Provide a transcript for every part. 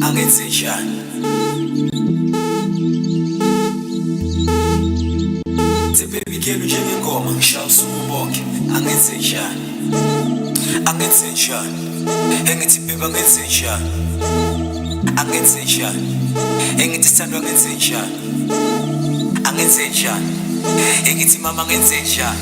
angenzenjani sebebikela njengengoma ngishaya usuku bonke angenzenjani engithi beba angenzenjani engithi sithandwa angenzenjani engithi mama angenzenjani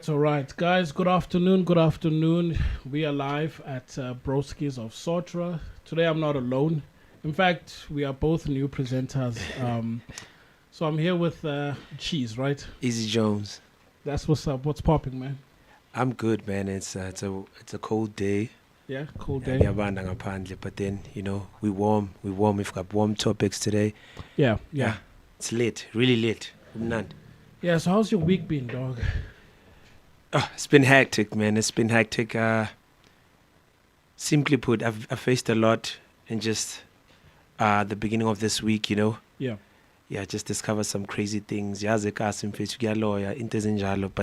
All right, guys. Good afternoon. Good afternoon. We are live at Broskies of Sotra. Today, I'm not alone. In fact, we are both new presenters. So I'm here with Cheese, right? Easy Jones. That's what's up. What's popping, man? I'm good, man. It's a cold day. Yeah, cold day. But then we warm. We've got warm topics today. Yeah. It's late, really late. None. Yeah. So how's your week been, dog? It's been hectic, man. It's been hectic. Simply put, I've faced a lot in just the beginning of this week. Yeah. Yeah, just discovered some crazy things. But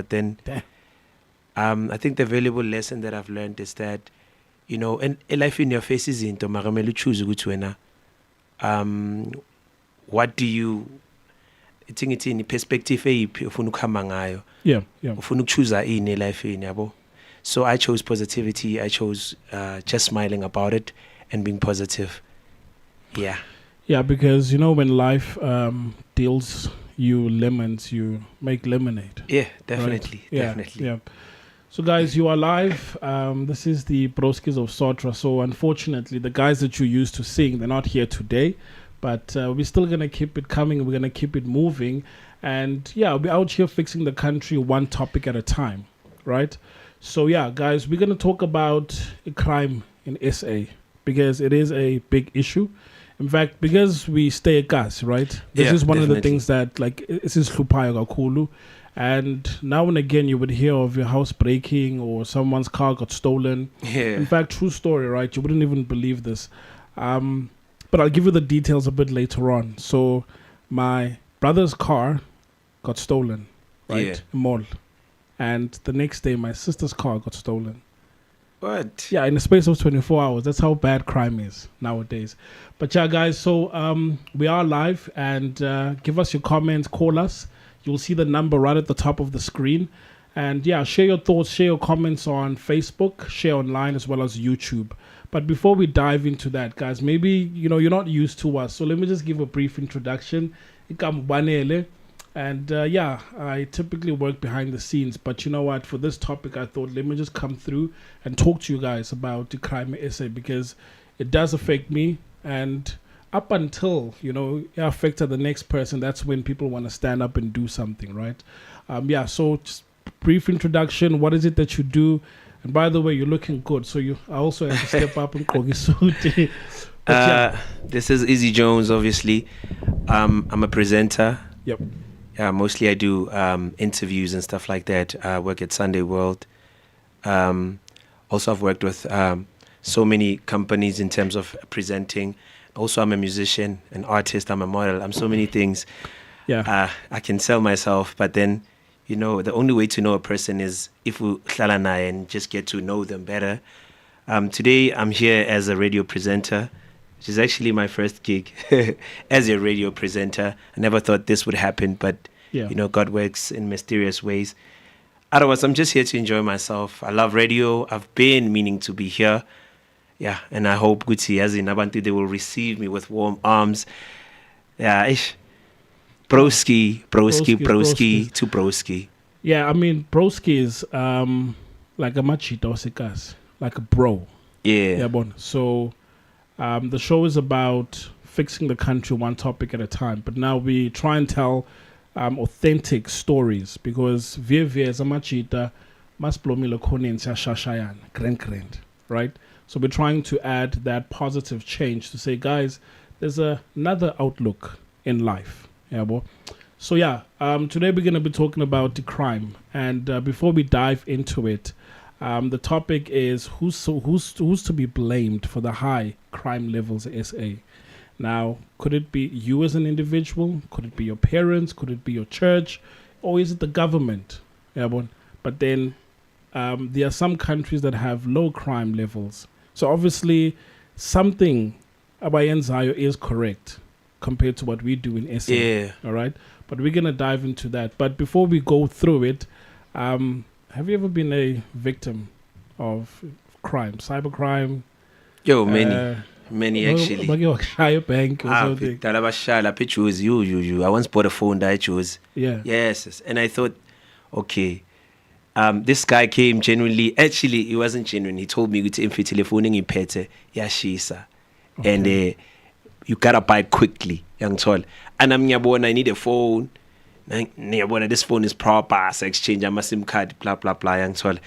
then, I think the valuable lesson that I've learned is that, in life in your face is into maramelu choose what do you it's in perspective ufuna ukuhamba ngayo. Yeah. Ufuna ukuchoose in life yabo. So I chose positivity. I chose just smiling about it and being positive. Yeah. Yeah, because when life deals you lemons, you make lemonade. Yeah, definitely. Right? Definitely. Yeah. So guys, you are live. This is the Broskies of Sotra. So unfortunately, the guys that you used to sing, they're not here today. But we're still going to keep it coming. We're going to keep it moving. And yeah, we're out here fixing the country one topic at a time. Right? So yeah, guys, we're going to talk about crime in SA. Because it is a big issue. In fact, because we stay at gas, right? This is one definitely. of the things that, this is Hlupayo Kakhulu. And now and again, you would hear of your house breaking or someone's car got stolen. Yeah. In fact, true story, right? You wouldn't even believe this. But I'll give you the details a bit later on. So my brother's car got stolen, right? Yeah. In mall. And the next day, my sister's car got stolen. What? Yeah, in the space of 24 hours. That's how bad crime is nowadays. But yeah, guys, so we are live. And give us your comments, call us. You'll see the number right at the top of the screen. And yeah, share your thoughts, share your comments on Facebook, share online as well as YouTube. But before we dive into that, guys, maybe, you're not used to us. So let me just give a brief introduction. And yeah, I typically work behind the scenes. But you know what? For this topic, I thought, let me just come through and talk to you guys about the crime in SA because it does affect me. And up until, it affected the next person, that's when people want to stand up and do something, right? So just brief introduction. What is it that you do? And by the way, you're looking good. So I also have to step up and kogi suit. This is Izzy Jones, obviously. I'm a presenter. Yep. Mostly I do interviews and stuff like that. I work at Sunday World. Also, I've worked with so many companies in terms of presenting. Also, I'm a musician, an artist, I'm a model. I'm so many things. Yeah. I can sell myself, but then, the only way to know a person is if we hlala naye and just get to know them better. Today, I'm here as a radio presenter, which is actually my first gig as a radio presenter. I never thought this would happen, but, God works in mysterious ways. Otherwise, I'm just here to enjoy myself. I love radio. I've been meaning to be here. Yeah, and I hope Gucci, as in Abantu, they will receive me with warm arms. Yeah, Broski to Broski. Yeah, I mean, Broski is like a machito sikas, like a bro. Yeah. So the show is about fixing the country one topic at a time. But now we try and tell authentic stories because via as a machita must blow me shashayan, grand, right? So we're trying to add that positive change to say, guys, there's another outlook in life. Yeah, boy. So today we're going to be talking about the crime. And before we dive into it, the topic is who's to be blamed for the high crime levels in SA. Now, could it be you as an individual? Could it be your parents? Could it be your church? Or is it the government? Yeah, boy. But then there are some countries that have low crime levels. So obviously, something Abayenzayo is correct compared to what we do in SA. Yeah. All right. But we're going to dive into that. But before we go through it, have you ever been a victim of crime, cybercrime? Yo, many actually. Bank or something. I once bought a phone that I chose. Yeah. Yes. And I thought, okay. This guy came genuinely. Actually, he wasn't genuine. He told me to telephone in pete yashisa, and you gotta buy quickly, young tall. And I need a phone. This phone is proper. So exchange a SIM card. Blah blah blah, young tall.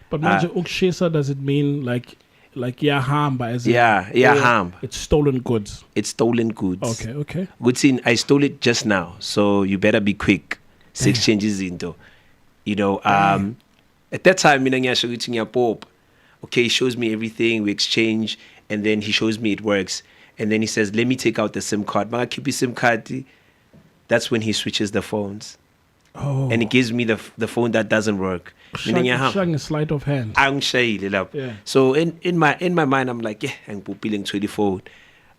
But ukshisa, does it mean like harm? Harm. It's stolen goods. It's stolen goods. Okay. Good thing I stole it just now, so you better be quick. 6 changes into. At that time, okay, he shows me everything, we exchange, and then he shows me it works. And then he says, let me take out the SIM card. Keep your SIM card. That's when he switches the phones. Oh. And he gives me the phone that doesn't work. Showing a sleight of hand. Yeah. So in my mind, I'm like, I'm pulling to the phone.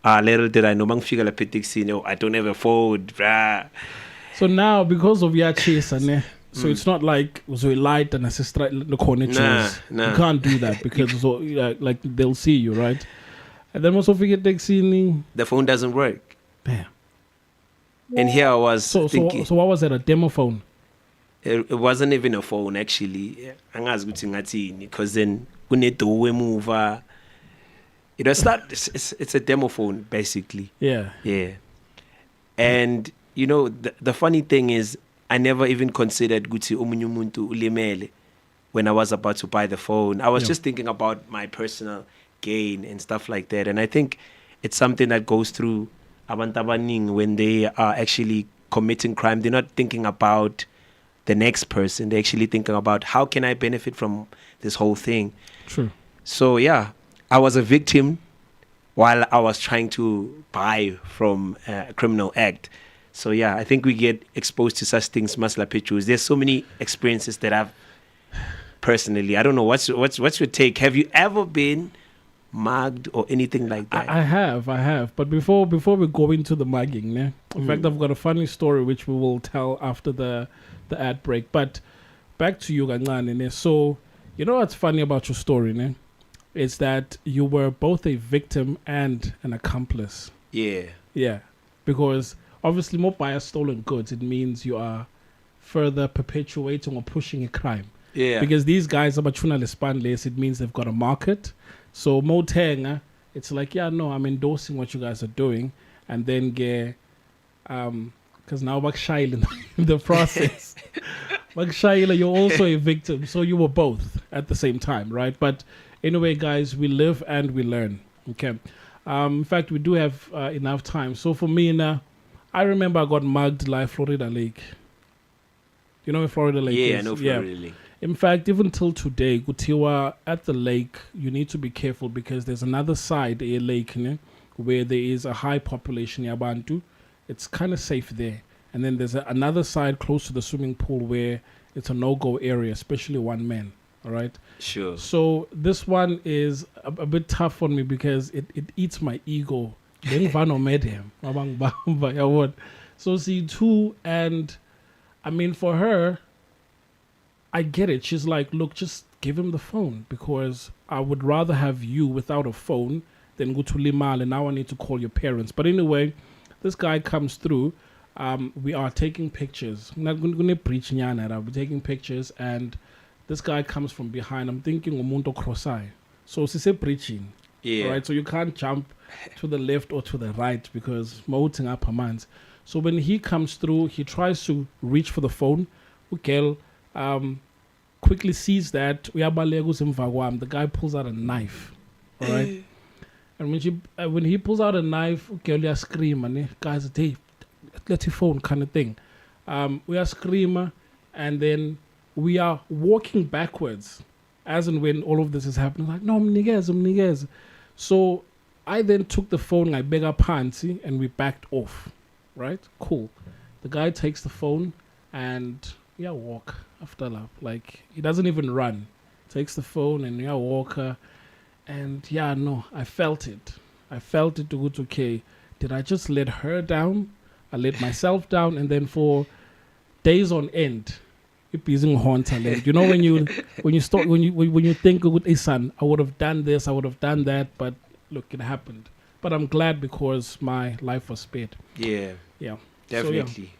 Little did I know, I don't have a phone. Brah. So now, because of your chase, so it's not like we light and assist the corner choose. Nah. You can't do that because like they'll see you, right? And then also forget the phone doesn't work. Damn. And here I was thinking. So what was it? A demo phone? It wasn't even a phone actually. Because then we need to move. It's a demo phone basically. Yeah. And the funny thing is, I never even considered Guti Omunyu Ulimele when I was about to buy the phone. I was just thinking about my personal gain and stuff like that. And I think it's something that goes through Abantabaning when they are actually committing crime. They're not thinking about the next person. They're actually thinking about how can I benefit from this whole thing. True. So I was a victim while I was trying to buy from a criminal act. So I think we get exposed to such things, masla pictures. There's so many experiences that I've personally. I don't know what's your take. Have you ever been mugged or anything like that? I have. But before we go into the mugging, in fact, I've got a funny story which we will tell after the ad break. But back to you, Gancane. So what's funny about your story, is that you were both a victim and an accomplice. Yeah, because obviously, more by stolen goods, it means you are further perpetuating or pushing a crime. Yeah. Because these guys are less, it means they've got a market. So Motenga, it's like, I'm endorsing what you guys are doing. and then get because now Bakshayla in the process. Bakshayla, you're also a victim, so you were both at the same time, right? But anyway, guys, we live and we learn. Okay. In fact, we do have enough time. So for me now, I remember I got mugged like Florida Lake. You know where Florida Lake is? Yeah, I know Florida Lake. In fact, even till today, Kutiwa at the lake, you need to be careful because there's another side, a lake, where there is a high population, Yabantu. It's kind of safe there. And then there's another side close to the swimming pool where it's a no-go area, especially one man. All right? Sure. So this one is a bit tough on me because it eats my ego. So see, two, and I mean, for her, I get it. She's like, look, just give him the phone because I would rather have you without a phone than go to Limal and now I need to call your parents. But anyway, this guy comes through. We are taking pictures. I'm not going to preach nyana. We're taking pictures and this guy comes from behind. I'm thinking umuntu crossai. So she said preaching. Yeah. Right. So you can't jump to the left or to the right because mounting up a man's. So when he comes through, he tries to reach for the phone. Okay. Quickly sees that the guy pulls out a knife, all right. And when he pulls out a knife, we are screaming. Guys, hey, let your phone kind of thing. We are screaming, and then we are walking backwards, as and when all of this is happening. Like, no, mnigez. So I then took the phone, I beg up pantsy, and we backed off. Right, cool. The guy takes the phone and walk after lap. Like he doesn't even run. Takes the phone and walk. And I felt it. I felt it to go to okay. Did I just let her down? I let myself down, and then for days on end, it being haunted. You know when you think, hey son, I would have done this, I would have done that, but look, it happened. But I'm glad because my life was spared. Yeah. Yeah. Definitely.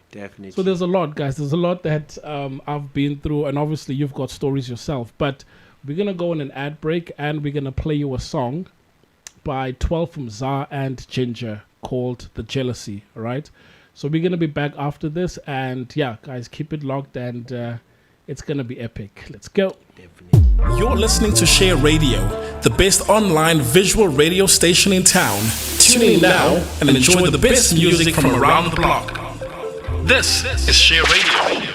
So there's a lot, guys. There's a lot that I've been through, and obviously you've got stories yourself. But we're going to go on an ad break, and we're going to play you a song by 12 from Zar and Ginger called The Jealousy, all right? So we're going to be back after this, and guys, keep it locked, and it's going to be epic. Let's go. Definitely. You're listening to Share Radio, the best online visual radio station in town. Tune in now and enjoy the best music from around the block. This is Share Radio.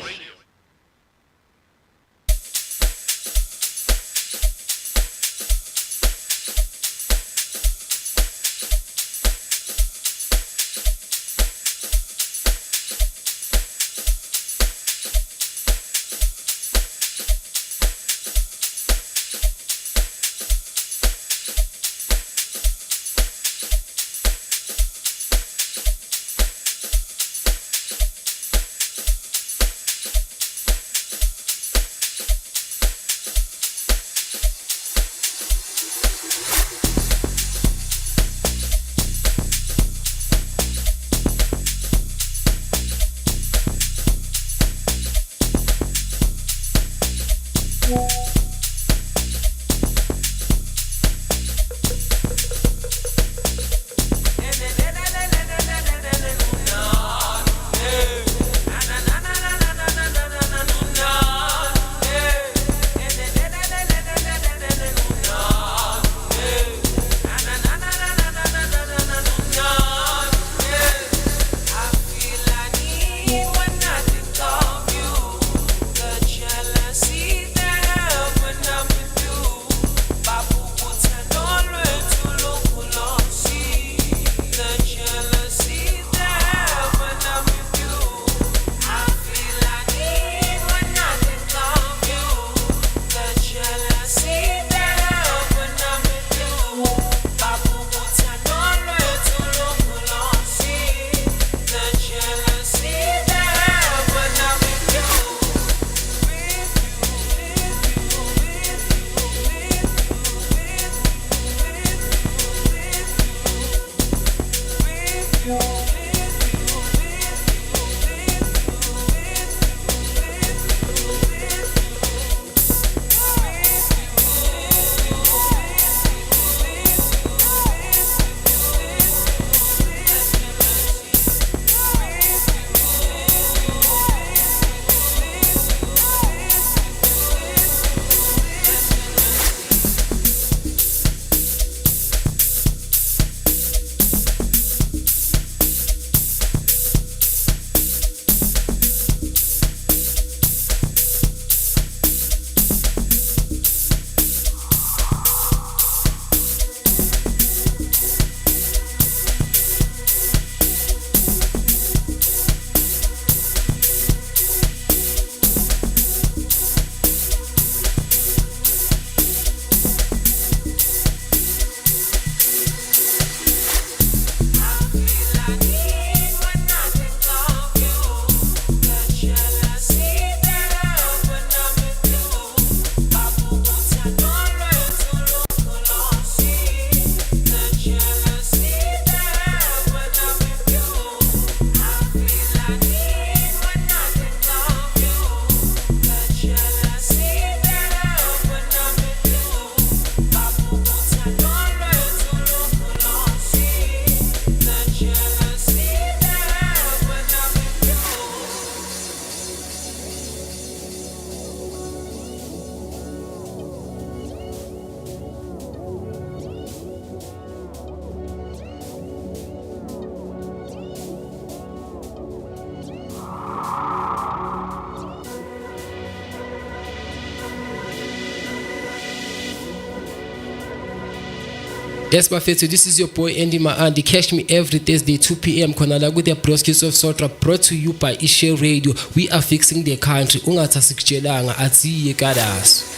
Yes, Bafetu, this is your boy Andy Maandi. Catch me every Thursday, 2 p.m. Konala with the Broskies of Sotra, brought to you by Share Radio. We are fixing the country. Ungata sikjelanga ati yekadas.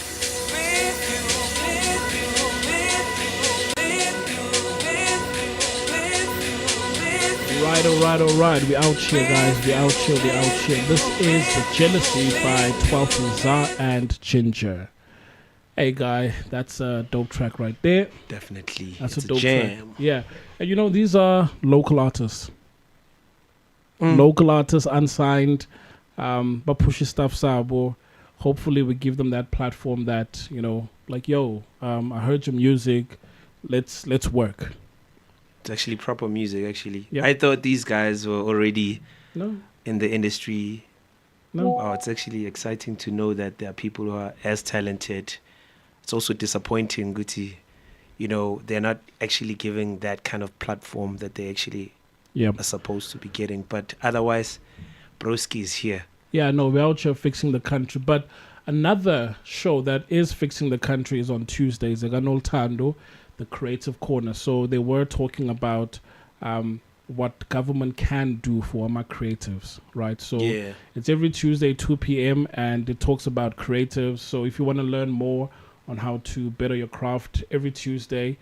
All right. We out here, guys. We out here. This is The Jealousy by 12 Za and Ginger. Hey, guy, that's a dope track right there. Definitely. That's it's a dope jam. track. Yeah. And these are local artists. Local artists, unsigned, but pushy stuff, Sabo. Hopefully we give them that platform that, like, yo, I heard your music. Let's work. It's actually proper music, actually. Yep. I thought these guys were already No. in the industry. No. Wow, it's actually exciting to know that there are people who are as talented. It's also disappointing, Guti. They're not actually giving that kind of platform that they actually are supposed to be getting. But otherwise, Broskies is here. Yeah, no, we're out here fixing the country. But another show that is fixing the country is on Tuesdays. Noluthando, the Creative Corner. So they were talking about what government can do for our creatives, right? So it's every Tuesday, 2 p.m., and it talks about creatives. So if you want to learn more on how to better your craft, every Tuesday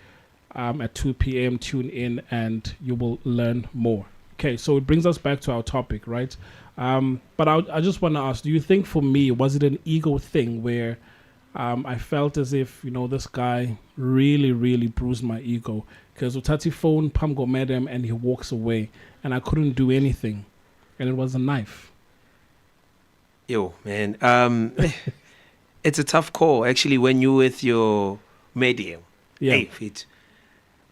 at 2 p.m., tune in and you will learn more. Okay, so it brings us back to our topic, right? But I just want to ask, do you think for me, was it an ego thing where I felt as if, this guy really, really bruised my ego? Because Utati phone, Pamgo met him and he walks away and I couldn't do anything. And it was a knife. Yo, man. It's a tough call, actually, when you're with your medium. Yeah. Hey, fit.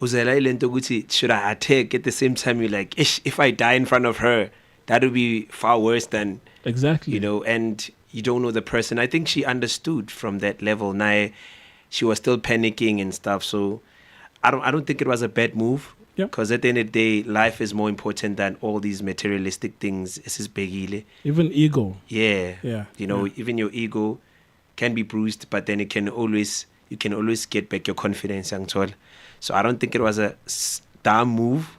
Should I attack at the same time? You're like, if I die in front of her, that would be far worse than... Exactly. And you don't know the person. I think she understood from that level. Now, she was still panicking and stuff. So I don't think it was a bad move. Because at the end of the day, life is more important than all these materialistic things. This is big. Even ego. Yeah. Even your ego can be bruised, but then you can always get back your confidence. So I don't think it was a dumb move.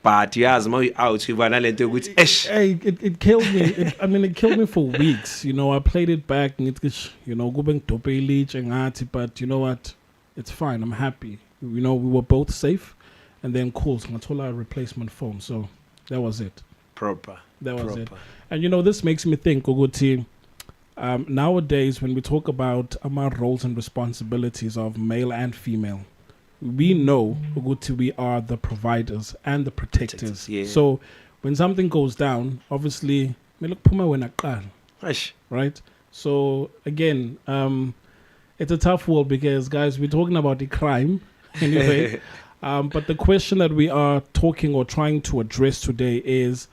But yeah, as my out, hey, it killed me. It killed me for weeks. I played it back and going to but you know what? It's fine. I'm happy. We were both safe, and then cool. So I told her a replacement phone. So that was it. Proper. That was it. And this makes me think, Oguti, nowadays when we talk about our roles and responsibilities of male and female, we know we are the providers and the protectors. Yeah. So when something goes down, obviously, right? So again, it's a tough world because, guys, we're talking about the crime anyway. But the question that we are talking or trying to address today is,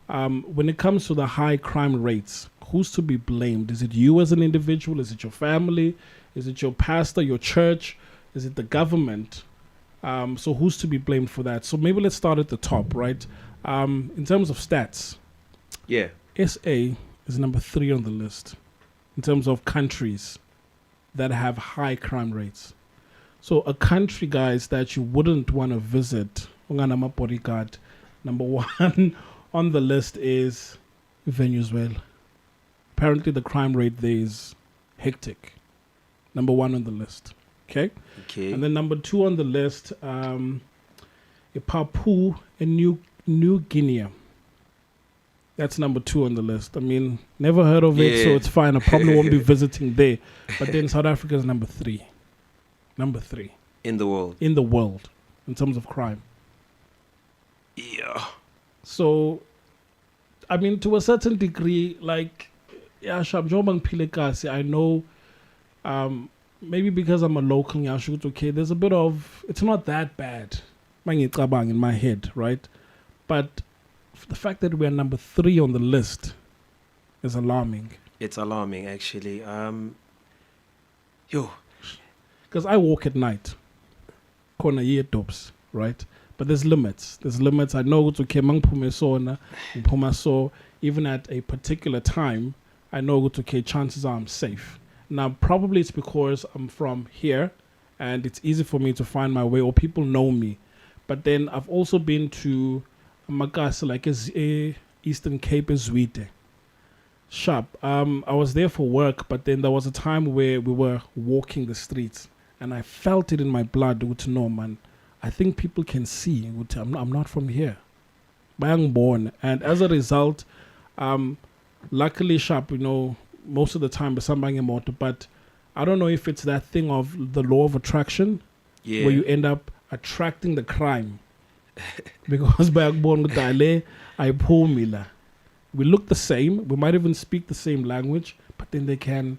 when it comes to the high crime rates, who's to be blamed? Is it you as an individual? Is it your family? Is it your pastor, your church? Is it the government? So who's to be blamed for that? So maybe let's start at the top, right? In terms of stats, SA is number 3 on the list in terms of countries that have high crime rates. So a country, guys, that you wouldn't want to visit, number 1 on the list is Venezuela. Apparently the crime rate there is hectic. Number 1 on the list. Okay. And then number 2 on the list, Papua and New Guinea. That's number 2 on the list. Never heard of it, so it's fine. I probably won't be visiting there. But then South Africa is number 3. Number 3. In the world. In terms of crime. Yeah. So, to a certain degree, like, I know, maybe because I'm a local, okay, there's a bit of, it's not that bad in my head, right? But the fact that we're number 3 on the list is alarming. It's alarming, actually. Because I walk at night, corner year tops, right? But there's limits. I know it's okay. Even at a particular time, I know it's okay. Chances are I'm safe. Now, probably it's because I'm from here and it's easy for me to find my way, or people know me. But then I've also been to Makasi, like Eastern Cape Zwide. Sharp. I was there for work, but then there was a time where we were walking the streets, and I felt it in my blood. To know, man, I think people can see. I'm not from here. I'm born, and as a result, luckily, Sharp, most of the time, but I don't know if it's that thing of the law of attraction, where you end up attracting the crime. Because by born with I pull Mila. We look the same. We might even speak the same language, but then they can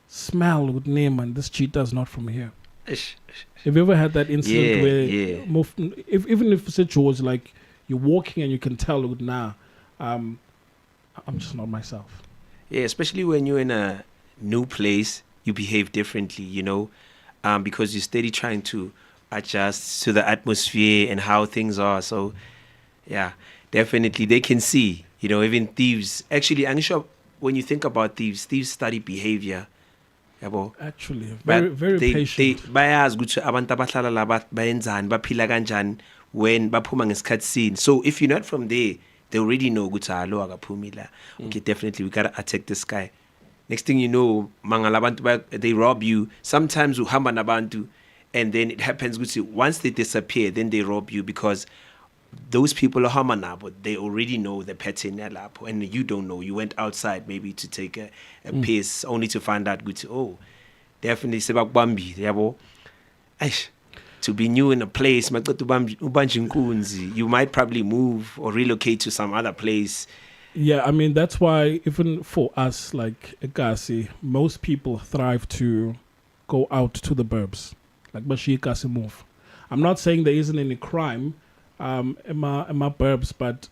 smell with name, and this cheetah is not from here. Have you ever had that incident where, even if it's yours, like you're walking and you can tell, nah, I'm just not myself. Yeah, especially when you're in a new place, you behave differently, because you're steady trying to adjust to the atmosphere and how things are. So, yeah, definitely they can see. Even thieves. Actually, I'm sure when you think about thieves study behavior. Actually, very patient. Bayazi ukuthi abantu abahlala la bayenzani baphila kanjani when baphuma ngesikhathi sini. So if you're not from there, they already know ukuthi lo akaphumi la. Okay, definitely we gotta attack this guy. Next thing you know, mangala abantu they rob you. Sometimes uhamba nabantu, and then it happens ukuthi once they disappear, then they rob you because those people are but they already know the pattern and you don't know. You went outside maybe to take a piss only to find out definitely sebakubambi yabo. To be new in a place, you might probably move or relocate to some other place. Yeah, I mean that's why even for us like Ekasi, most people thrive to go out to the burbs. Like Bashi Ekasi move. I'm not saying there isn't any crime in my burbs, but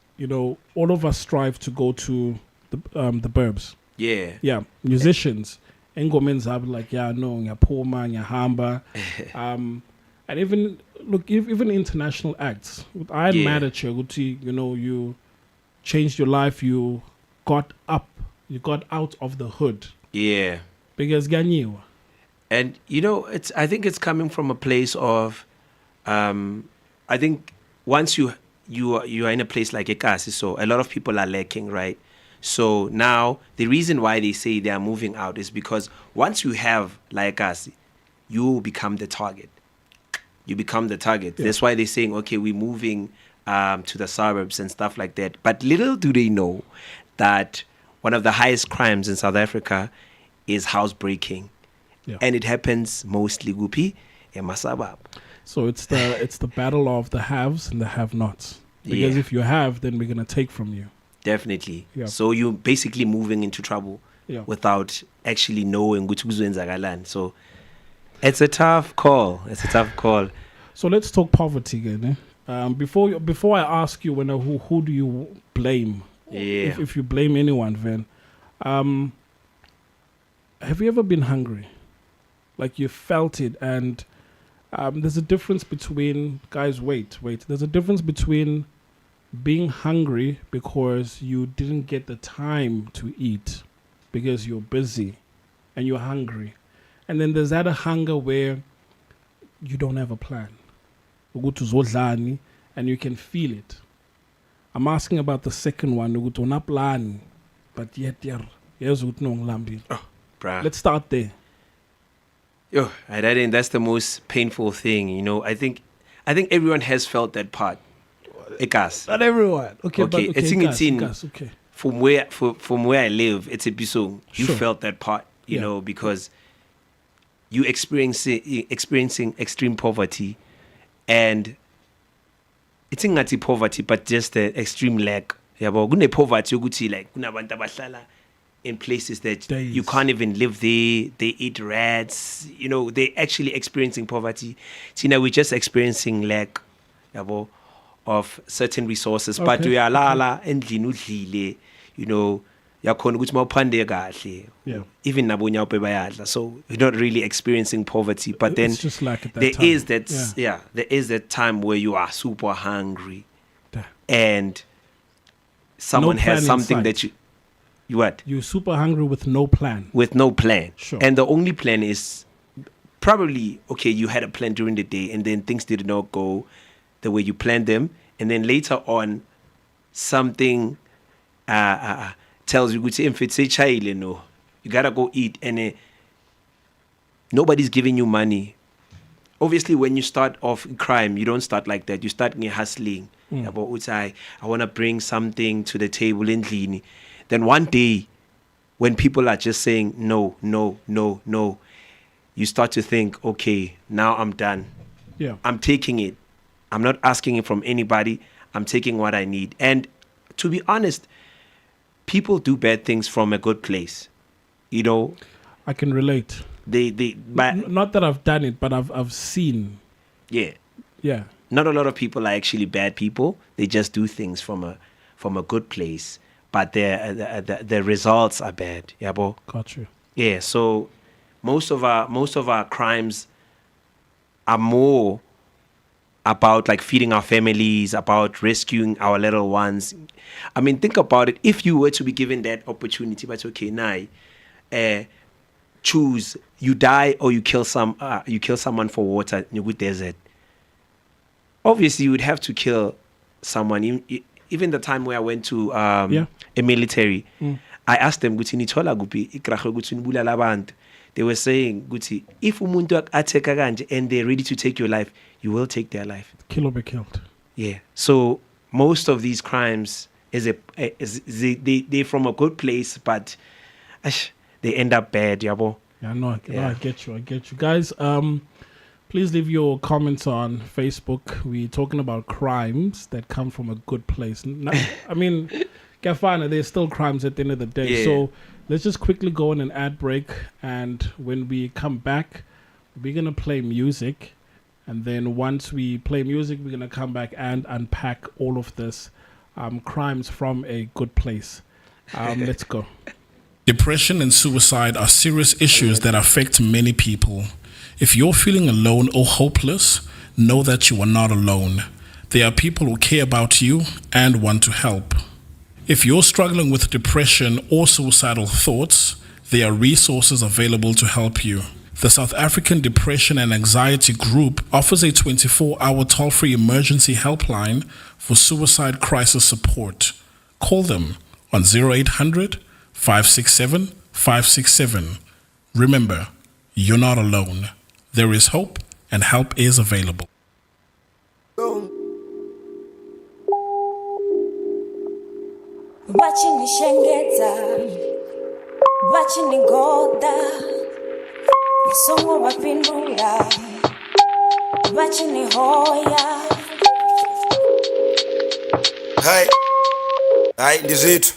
all of us strive to go to the burbs. Yeah, musicians engomens have like ngiyapoma ngiyahamba, and even international acts with Iron Manager, you changed your life, you got out of the hood, because ganyiwa. And I think it's coming from a place of I think once you are in a place like Ekasi, so a lot of people are lacking, right? So now the reason why they say they are moving out is because once you have like Ekasi, you become the target. You become the target. Yeah. That's why they're saying, okay, we're moving to the suburbs and stuff like that. But little do they know that one of the highest crimes in South Africa is housebreaking. Yeah. And it happens mostly gupi in Masabab. So it's the battle of the haves and the have-nots. Because if you have, then we're gonna take from you. Definitely. Yeah. So you're basically moving into trouble without actually knowing which uzwenzakalani. So it's a tough call. So let's talk poverty again. Before I ask you, who do you blame? Yeah. If you blame anyone, then have you ever been hungry? Like you felt it, and there's a difference between wait. There's a difference between being hungry because you didn't get the time to eat because you're busy and you're hungry, and then there's that hunger where you don't have a plan. You go to zodlani and you can feel it. I'm asking about the second one. You go to plan, but yet let's start there. I think that's the most painful thing, I think everyone has felt that part. Ekas. Not everyone. Okay. Okay. From where I live, it's a bisong. You felt that part, because you experiencing extreme poverty, and it's not poverty, but just the extreme lack. Gune poverty ukuthi like kunabantu abahlala in places that you can't even live there. They eat rats. They're actually experiencing poverty. We're just experiencing lack of certain resources. Okay. But we are endlini udlile, yakhona ukuthi mawuphande kahle. Even nabonya bayadla. So we're not really experiencing poverty. But then just like there is that time where you are super hungry, and someone has something that you what? You're super hungry with no plan. With no plan. Sure. And the only plan is probably, okay, you had a plan during the day and then things did not go the way you planned them. And then later on, something tells you, if it's a child, you gotta go eat. And nobody's giving you money. Obviously, when you start off crime, you don't start like that. You start hustling. About I want to bring something to the table in Lini. Then one day, when people are just saying no, no, no, no, you start to think, okay, now I'm done. Yeah. I'm taking it. I'm not asking it from anybody. I'm taking what I need. And to be honest, people do bad things from a good place. I can relate. But Not that I've done it, but I've seen. Yeah. Yeah. Not a lot of people are actually bad people. They just do things from a good place, but the results are bad. Yeah, bo. Got you. Yeah. So most of our crimes are more about like feeding our families, about rescuing our little ones. I mean, think about it. If you were to be given that opportunity, but okay, now, choose you die or you kill someone for water in a good desert. Obviously, you would have to kill someone. Even the time where I went to a military, I asked them, they were saying, if umuntu attack and they're ready to take your life, you will take their life. Kill or be killed. Yeah. So most of these crimes they're from a good place, but they end up bad, yabo. Yeah, no, I get you. Guys, please leave your comments on Facebook. We're talking about crimes that come from a good place. I mean, Gafana, there's still crimes at the end of the day. Yeah. So let's just quickly go on an ad break. And when we come back, we're going to play music. And then once we play music, we're going to come back and unpack all of this crimes from a good place. Let's go. Depression and suicide are serious issues that affect many people. If you're feeling alone or hopeless, know that you are not alone. There are people who care about you and want to help. If you're struggling with depression or suicidal thoughts, there are resources available to help you. The South African Depression and Anxiety Group offers a 24-hour toll-free emergency helpline for suicide crisis support. Call them on 0800 567 567. Remember, you're not alone. There is hope and help is available. Vachinishengedza vachinigoda masongo vapindula vachinihoya. Hi, ndizvithu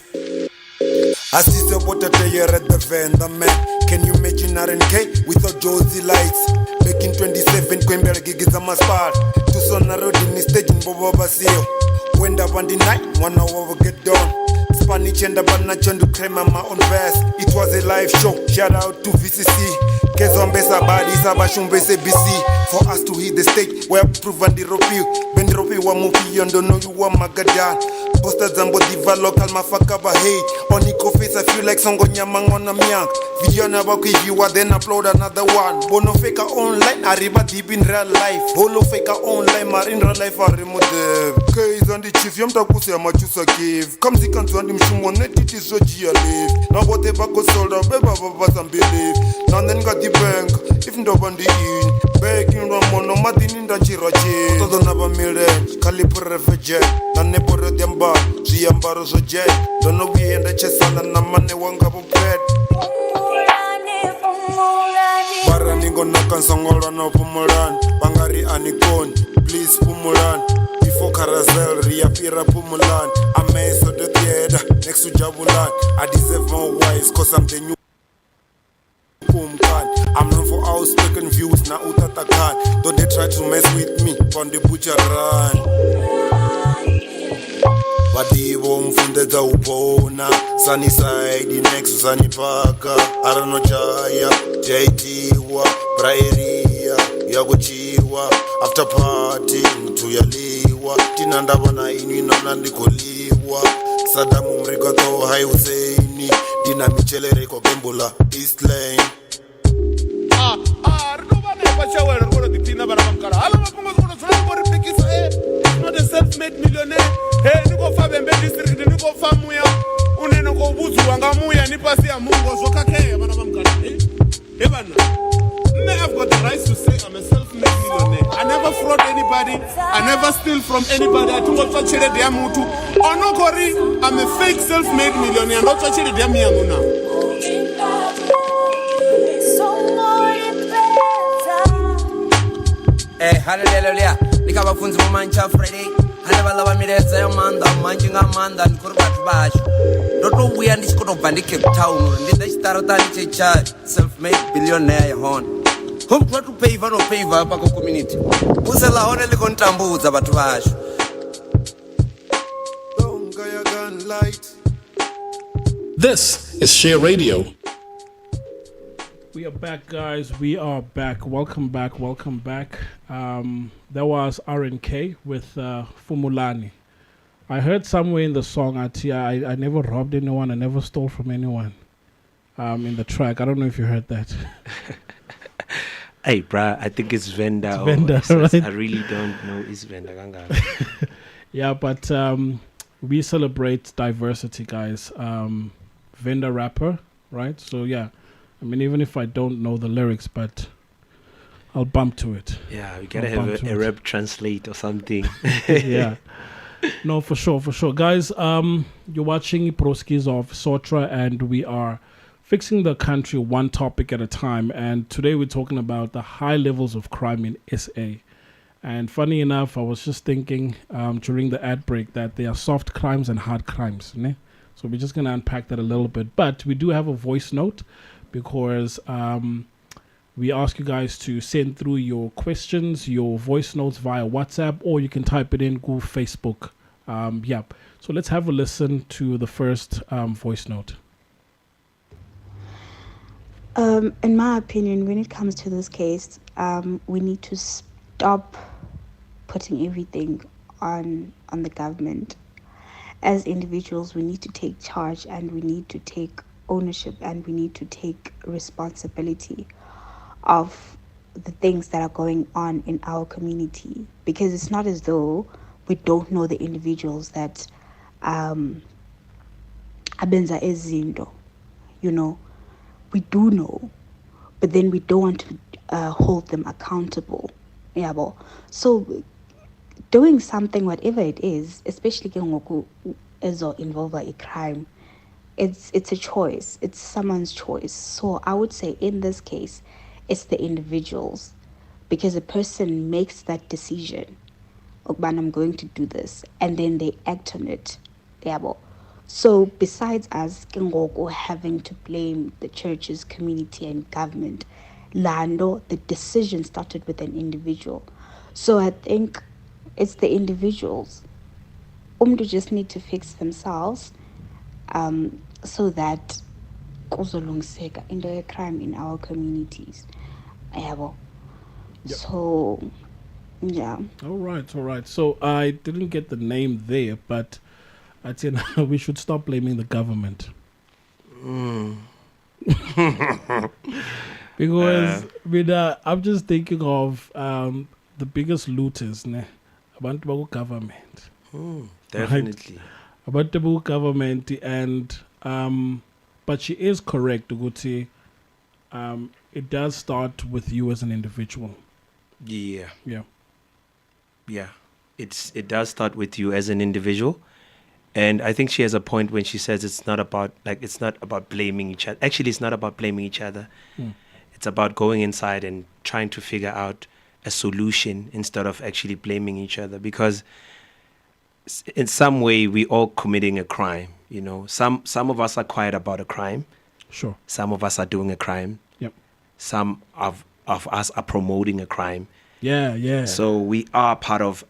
asisopotatoyera the venda man. Can you imagine RNK without Josie lights? Back in 27 kwembera gigi za maspal tusona road in stage mbobo basio wenda bandi night mwana wavo get down Spanish and banacho ndu crema my own verse. It was a live show, shout out to VCC Kezombesa badi sabashumbese BC. For us to hit the stage, we have proven the ropi. Ben ropi wa mupi yondo no you wa magadan. Posta zambo diva local mafaka ba hey. Oniko face I feel like songo nyamang on a miang. Video na bako if you are then upload another one. Bono fake online, arriba deep in real life. Bolo fake online, mar in real life are remote. Case on the chief, yam takusi ya machusa give. Come see kantu andi mshumo net it is so gia live. Now bote bako sold out, beba baba some believe. Now then got the bank, if ndo bandi in. Begging Ramono, Madin in the Chirachi. Todo naba milen, Calibre refugee. Nane pore diamba, Ziambaro so jet. Don't know we in the chesana, Namane wanga bread. Barani gonna kansongola no Pumulan. Bangari Anikon, please Pumulan. Before Carousel, reappear Pumulan. I'm a so the theater, next to Jabulan. I deserve more wise, cause I'm the new. I'm known for outspoken views, na utatakan. Don't they try to mess with me, on the butcher run. Badivo mfundeza upona, sunny side, next sunny paka. Arano chaya, jaitiwa, praeria, yaguchiwa. After party, mtuyaliwa. Tinandabana inwi nanandikoliwa. Sadamu mrigato hai Husseini. Dina michelere kwa Gembola, East Lane. cha wena ri kona titina vana va mukala hala mapungo kona tsona ko ri pikisa not a self-made millionaire ni ko fa Bembe district ni ko fa Muya unene ko budziwa nga Muya ni pasi ya Mungo zwo khakheya vana va mukala vana I've got the right to say I'm a self-made millionaire. I never fraud anybody. I never steal from anybody. I don't touch it damn mutu. Onokori, I'm a fake self-made millionaire. Not touch it damn yamuna. Hallelujah. Nikaba funzi mumancha Friday. Haneva lava mireza yomanda, manjinga manda, nkurubatu basho. Doto mbuya ndichikotobva ndi Cape Town. Ndidachitara checha self-made billionaire hon. Home to pay no favor pako community. Usela hone liko ntambudza bathu basho. This is Share Radio. We are back, guys. We are back. Welcome back. Welcome back. That was RNK with Fumulani. I heard somewhere in the song, I never robbed anyone. I never stole from anyone. In the track. I don't know if you heard that. Hey, bruh, I think it's Venda. It's Venda, right? I really don't know. It's Venda. Yeah, but we celebrate diversity, guys. Venda rapper, right? So, yeah. I mean, even if I don't know the lyrics, but I'll bump to it. Yeah, we gotta have a rap translate or something. Yeah. No, for sure. Guys, you're watching Broskies of Sotra, and we are fixing the country one topic at a time. And today we're talking about the high levels of crime in SA. And funny enough, I was just thinking during the ad break that there are soft crimes and hard crimes. Ne? So we're just going to unpack that a little bit. But we do have a voice note because we ask you guys to send through your questions, your voice notes via WhatsApp, or you can type it in Google, Facebook. So let's have a listen to the first voice note. In my opinion, when it comes to this case, we need to stop putting everything on the government. As individuals, we need to take charge and we need to take ownership and we need to take responsibility of the things that are going on in our community. Because it's not as though we don't know the individuals that abenza ezinto, you know. We do know, but then we don't want to hold them accountable. Yeah, so doing something, whatever it is, especially as involved by a crime, it's a choice. It's someone's choice. So I would say in this case, it's the individuals, because a person makes that decision. I'm going to do this, and then they act on it. Yeah, so besides us having to blame the churches, community and government, the decision started with an individual. So I think it's the individuals. Just need to fix themselves so that in crime in our communities. Yep. So yeah. All right. So I didn't get the name there, but I'd say we should stop blaming the government. Because I'm just thinking of the biggest looters, about government. Definitely. Right? About the government, and but she is correct, Uguti. It does start with you as an individual. Yeah. It does start with you as an individual. And I think she has a point when she says it's not about blaming each other. Actually, it's not about blaming each other. It's about going inside and trying to figure out a solution instead of actually blaming each other. Because in some way, we're all committing a crime. You know, some of us are quiet about a crime. Sure. Some of us are doing a crime. Yep. Some of us are promoting a crime. Yeah. So we are part of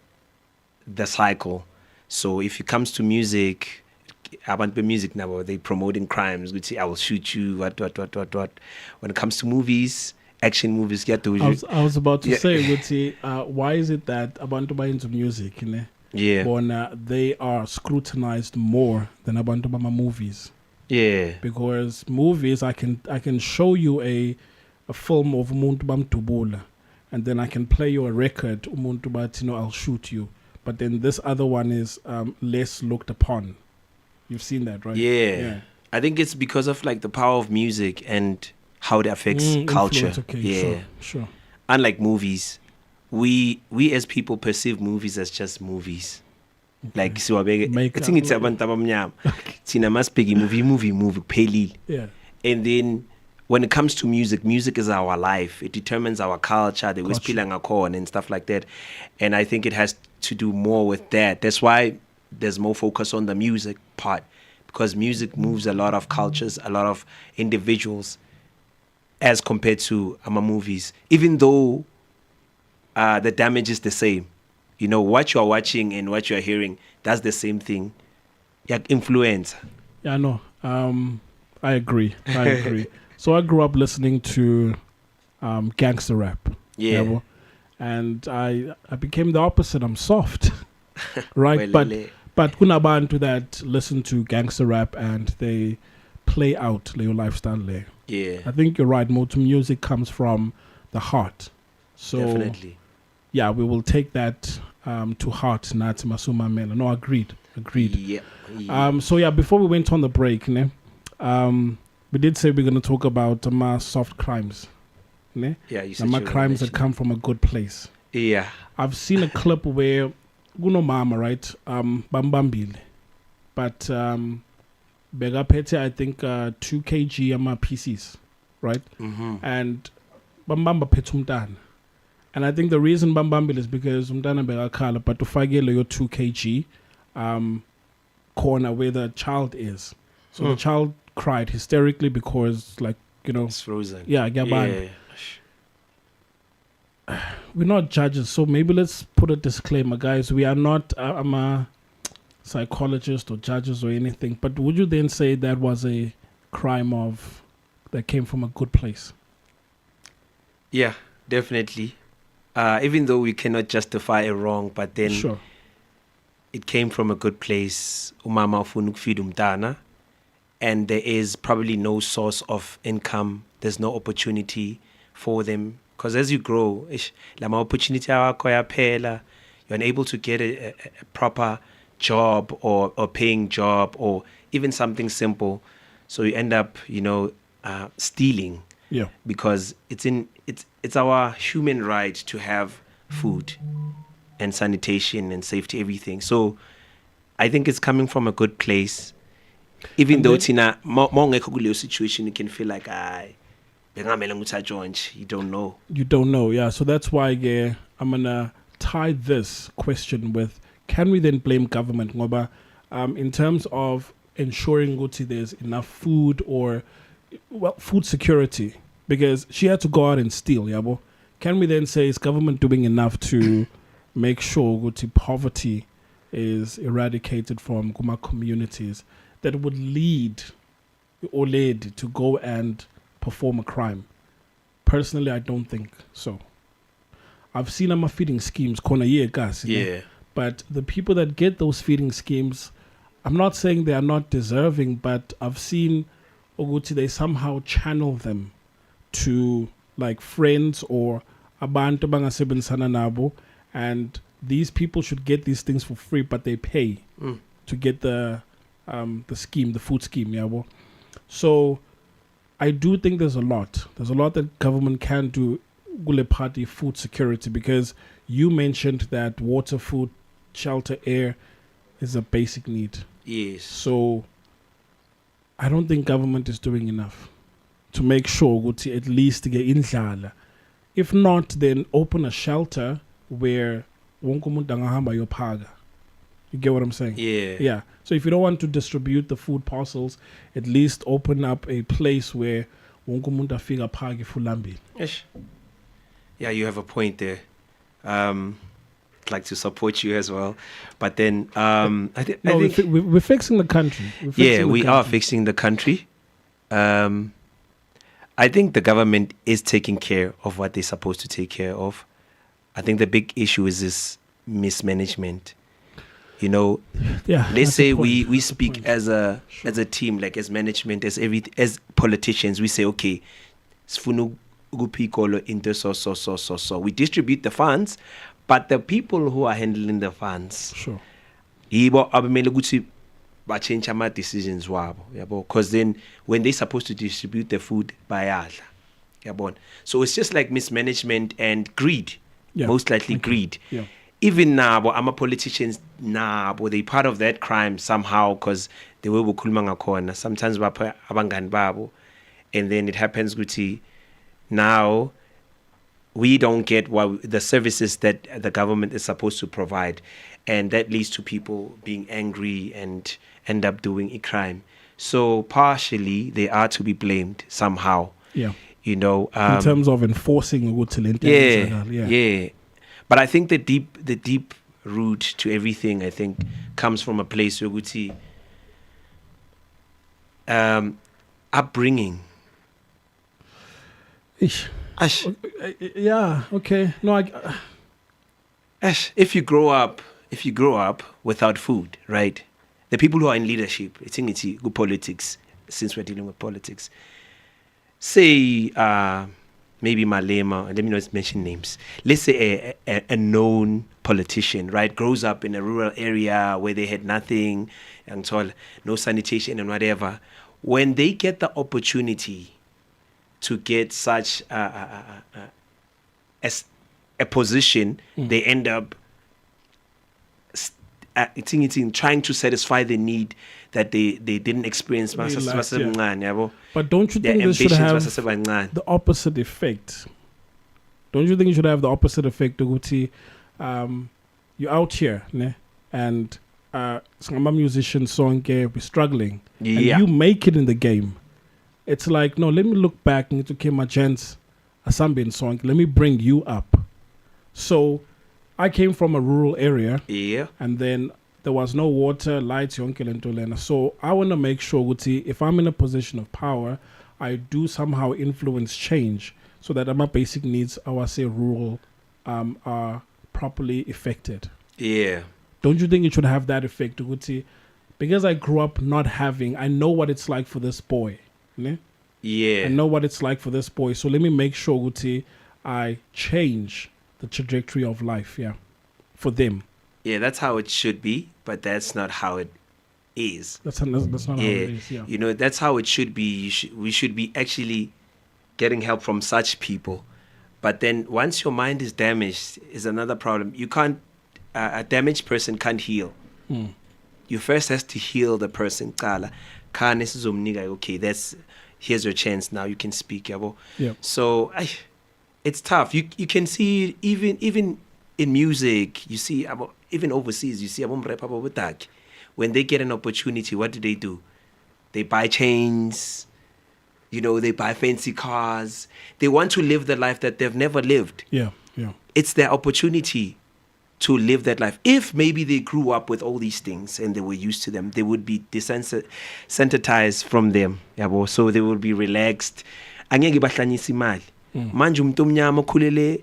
the cycle. So if it comes to music, music now, they promoting crimes. We say, I will shoot you, what. When it comes to movies, action movies, I was about to say, why is it that abantu buy into music, yeah, they are scrutinized more than abantu buy movies? Yeah, because movies, I can show you a film of umuntu bamdubula, and then I can play you a record, umuntu bathi, I'll shoot you. But then this other one is less looked upon. You've seen that, right? Yeah. I think it's because of like the power of music and how it affects culture. Okay, sure. Unlike movies, we as people perceive movies as just movies. Like siwabeke ethi ngithi abantu abamnyama thina masibheka movie kuphelile. Yeah. And then when it comes to music is our life. It determines our culture, the wesiphila ngakhona and stuff like that. And I think it has to do more with that. That's why there's more focus on the music part, because music moves a lot of cultures, a lot of individuals as compared to movies. Even though the damage is the same. You know, what you are watching and what you are hearing, that's the same thing. Like influence. Yeah, no. I agree. So I grew up listening to gangster rap. Yeah. You know? And I became the opposite. I'm soft. Right? but kunabantu that listen to gangster rap and they play out their lifestyle there. Yeah. I think you're right. Motor music comes from the heart. So definitely. Yeah, we will take that to heart. Nathi Masuma Mela. No, agreed. Yeah. So yeah, before we went on the break, we did say we're going to talk about soft crimes. Yeah, you said crimes that come from a good place. Yeah. I've seen a clip where mama, right? Bambambile. But begapete, I think 2 kg PCs, right? Mm-hmm. And bambamba petumtan. And I think the reason bambambile is because umtana begakhala, but to fagele your 2 kg corner where the child is. So the child cried hysterically because, it's frozen. Yeah. We're not judges, so maybe let's put a disclaimer, guys. We are not I'm a psychologist or judges or anything, but would you then say that was a crime that came from a good place? Yeah, definitely. Even though we cannot justify a wrong, but then sure. It came from a good place. Umama ufuna ukufeed umntana, and there is probably no source of income. There's no opportunity for them. Because as you grow, opportunity you're unable to get a proper job or paying job or even something simple. So you end up, stealing. Yeah. Because it's our human right to have food and sanitation and safety, everything. So I think it's coming from a good place. Even though it's in a more situation, you can feel like you don't know. You don't know, yeah. So that's why I'm gonna tie this question with: can we then blame government, ngoba, in terms of ensuring there's enough food or food security? Because she had to go out and steal, yabo. Can we then say is government doing enough to make sure poverty is eradicated from Guma communities that would lead to go and perform a crime? Personally, I don't think so. I've seen feeding schemes, but the people that get those feeding schemes, I'm not saying they are not deserving, but I've seen they somehow channel them to friends or abantu bangasebenzisana nabo, and these people should get these things for free, but they pay to get the scheme, the food scheme, yabo. So I do think there's a lot that government can do with party food security, because you mentioned that water, food, shelter, air is a basic need. Yes. So I don't think government is doing enough to make sure at least to get indlala. If not, then open a shelter where wonke umuntu angahamba yophaga. You get what I'm saying? Yeah. So if you don't want to distribute the food parcels, at least open up a place where wonke umuntu afika phage fulambile. Yeah, you have a point there. I'd like to support you as well, but then I think we're fixing the country. We are fixing the country. I think the government is taking care of what they're supposed to take care of. I think the big issue is this mismanagement. Let's say we speak as a team, like as management, as politicians. We say, okay, sifuna kupikolo into so. We distribute the funds, but the people who are handling the funds, sure, yibo abamele ukuthi ba change ama decisions wabo, yabo, because then when they supposed to distribute the food bayadla, yabo. So it's just like mismanagement and greed, most likely greed. Yeah. Even now, I'm a politicians now, they part of that crime somehow because they were bukhuluma ngakhona. Sometimes bapha abangani babo, and then it happens ukuthi now we don't get the services that the government is supposed to provide, and that leads to people being angry and end up doing a crime. So partially they are to be blamed somehow. Yeah. You know, in terms of enforcing yeah. But I think the deep root to everything, I think, comes from a place where we upbringing. Ash. Yeah. Okay. No. Ash, if you grow up without food, right? The people who are in leadership, I think it's good politics. Since we're dealing with politics, say maybe Malema, let me not mention names. Let's say a known politician, right, grows up in a rural area where they had nothing, and so no sanitation and whatever. When they get the opportunity to get such a position, they end up trying to satisfy the need that they didn't experience. But don't you think this should have the opposite effect? Don't you think it should have the opposite effect? You're out here, ne? And some musicians song we're struggling, and you make it in the game. It's like, no, let me look back and okay, my chance a Sambian song. Let me bring you up. So I came from a rural area, and then there was no water, lights, so I want to make sure, if I'm in a position of power, I do somehow influence change so that my basic needs, I would say rural, are properly affected. Yeah. Don't you think it should have that effect, because I grew up not having, I know what it's like for this boy. Ne? Yeah. I know what it's like for this boy, so let me make sure, I change the trajectory of life, for them. Yeah, that's how it should be, but that's not how it is. That's not how it is, You know, that's how it should be. We should be actually getting help from such people. But then once your mind is damaged, is another problem. You can't, a damaged person can't heal. You first has to heal the person. Okay, here's your chance now. You can speak. So it's tough. You can see even in music. You see even overseas. You see when they get an opportunity, what do? They buy chains. You know, they buy fancy cars. They want to live the life that they've never lived. Yeah. It's their opportunity to live that life. If maybe they grew up with all these things and they were used to them, they would be desensitized from them. So they would be relaxed. Angeke bahlanyisa imali. Manje umuntu omnyama okhulele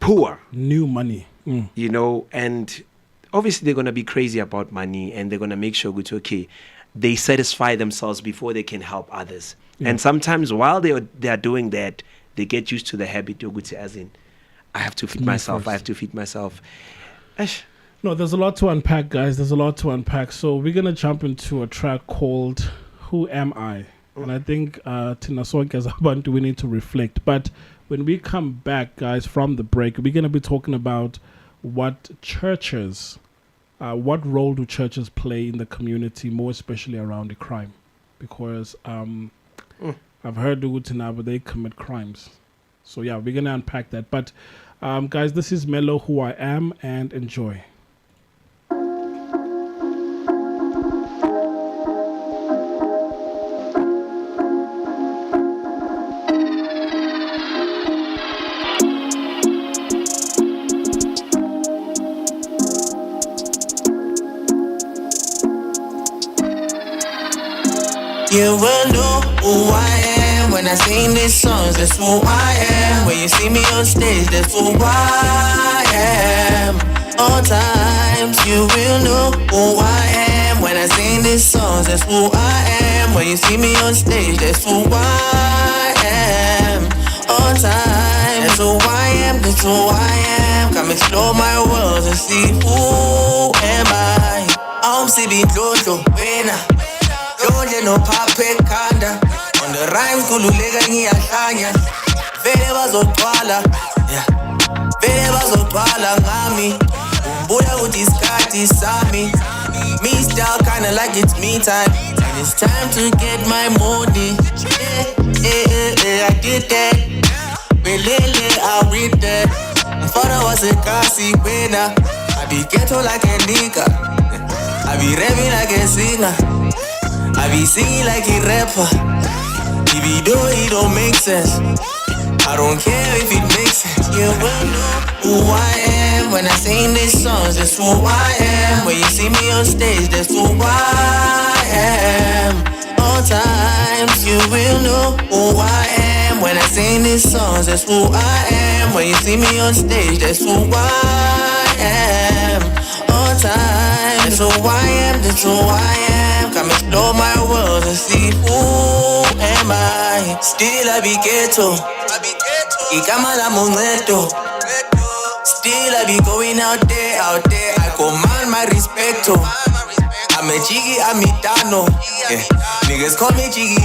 poor. New money. You know, and obviously they're going to be crazy about money, and they're going to make sure, okay, they satisfy themselves before they can help others. And sometimes while they are doing that, they get used to the habit of, as in, I have to feed myself. I have to feed myself. No, there's a lot to unpack, guys. There's a lot to unpack. So we're going to jump into a track called Who Am I? And I think Tina Sonke as Abantu, we need to reflect. But when we come back, guys, from the break, we're going to be talking about what role do churches play in the community, more especially around the crime? Because I've heard but they commit crimes. So yeah, we're going to unpack that. But guys, this is Mello, Who I Am, and enjoy. You will know who I am when I sing these songs. That's who I am. When you see me on stage, that's who I am. All times you will know who I am when I sing these songs. That's who I am. When you see me on stage, that's who I am. on time. That's who I am, that's who I am. Come explore my world and see who am I. I'm Sibi Jojo, Wena. Jojo no pape kanda. On the rhymes kululega ngiyahlanya. Vele bazotwala, yeah. Vele bazotwala ngami. Umbuya ukuthi isikhathi sami. Me style kinda like it's me time. And it's time to get my money. I did that. Belele, I read that. My father was a classy winner. I be ghetto like a nigga. I be rapping like a singer. I be singing like a rapper. If he do, it don't make sense. I don't care if it makes sense. You will know who I am when I sing these songs. That's who I am. When you see me on stage, that's who I am. All times you will know who I am when I sing these songs. That's who I am. When you see me on stage, that's who I am. All times, that's who I am. That's who I am. Come explore my world and see who am I. Still I be ghetto. Igama la Moeketsi. Still I be going out there. I command my respecto. I'm a jiggy, I'm a dano. Yeah. Niggas call me jiggy.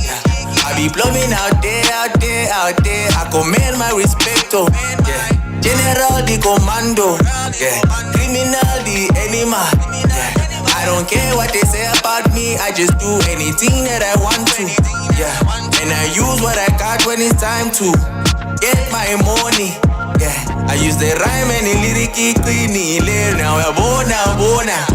Yeah. I be blooming out there. I command my respecto. Yeah. General the commando. Yeah. Criminal the enema. Yeah. I don't care what they say about me. I just do anything that I want to. Yeah. And I use what I got when it's time to get my money. Yeah. I use the rhyme and the lyric clean. Now I bona.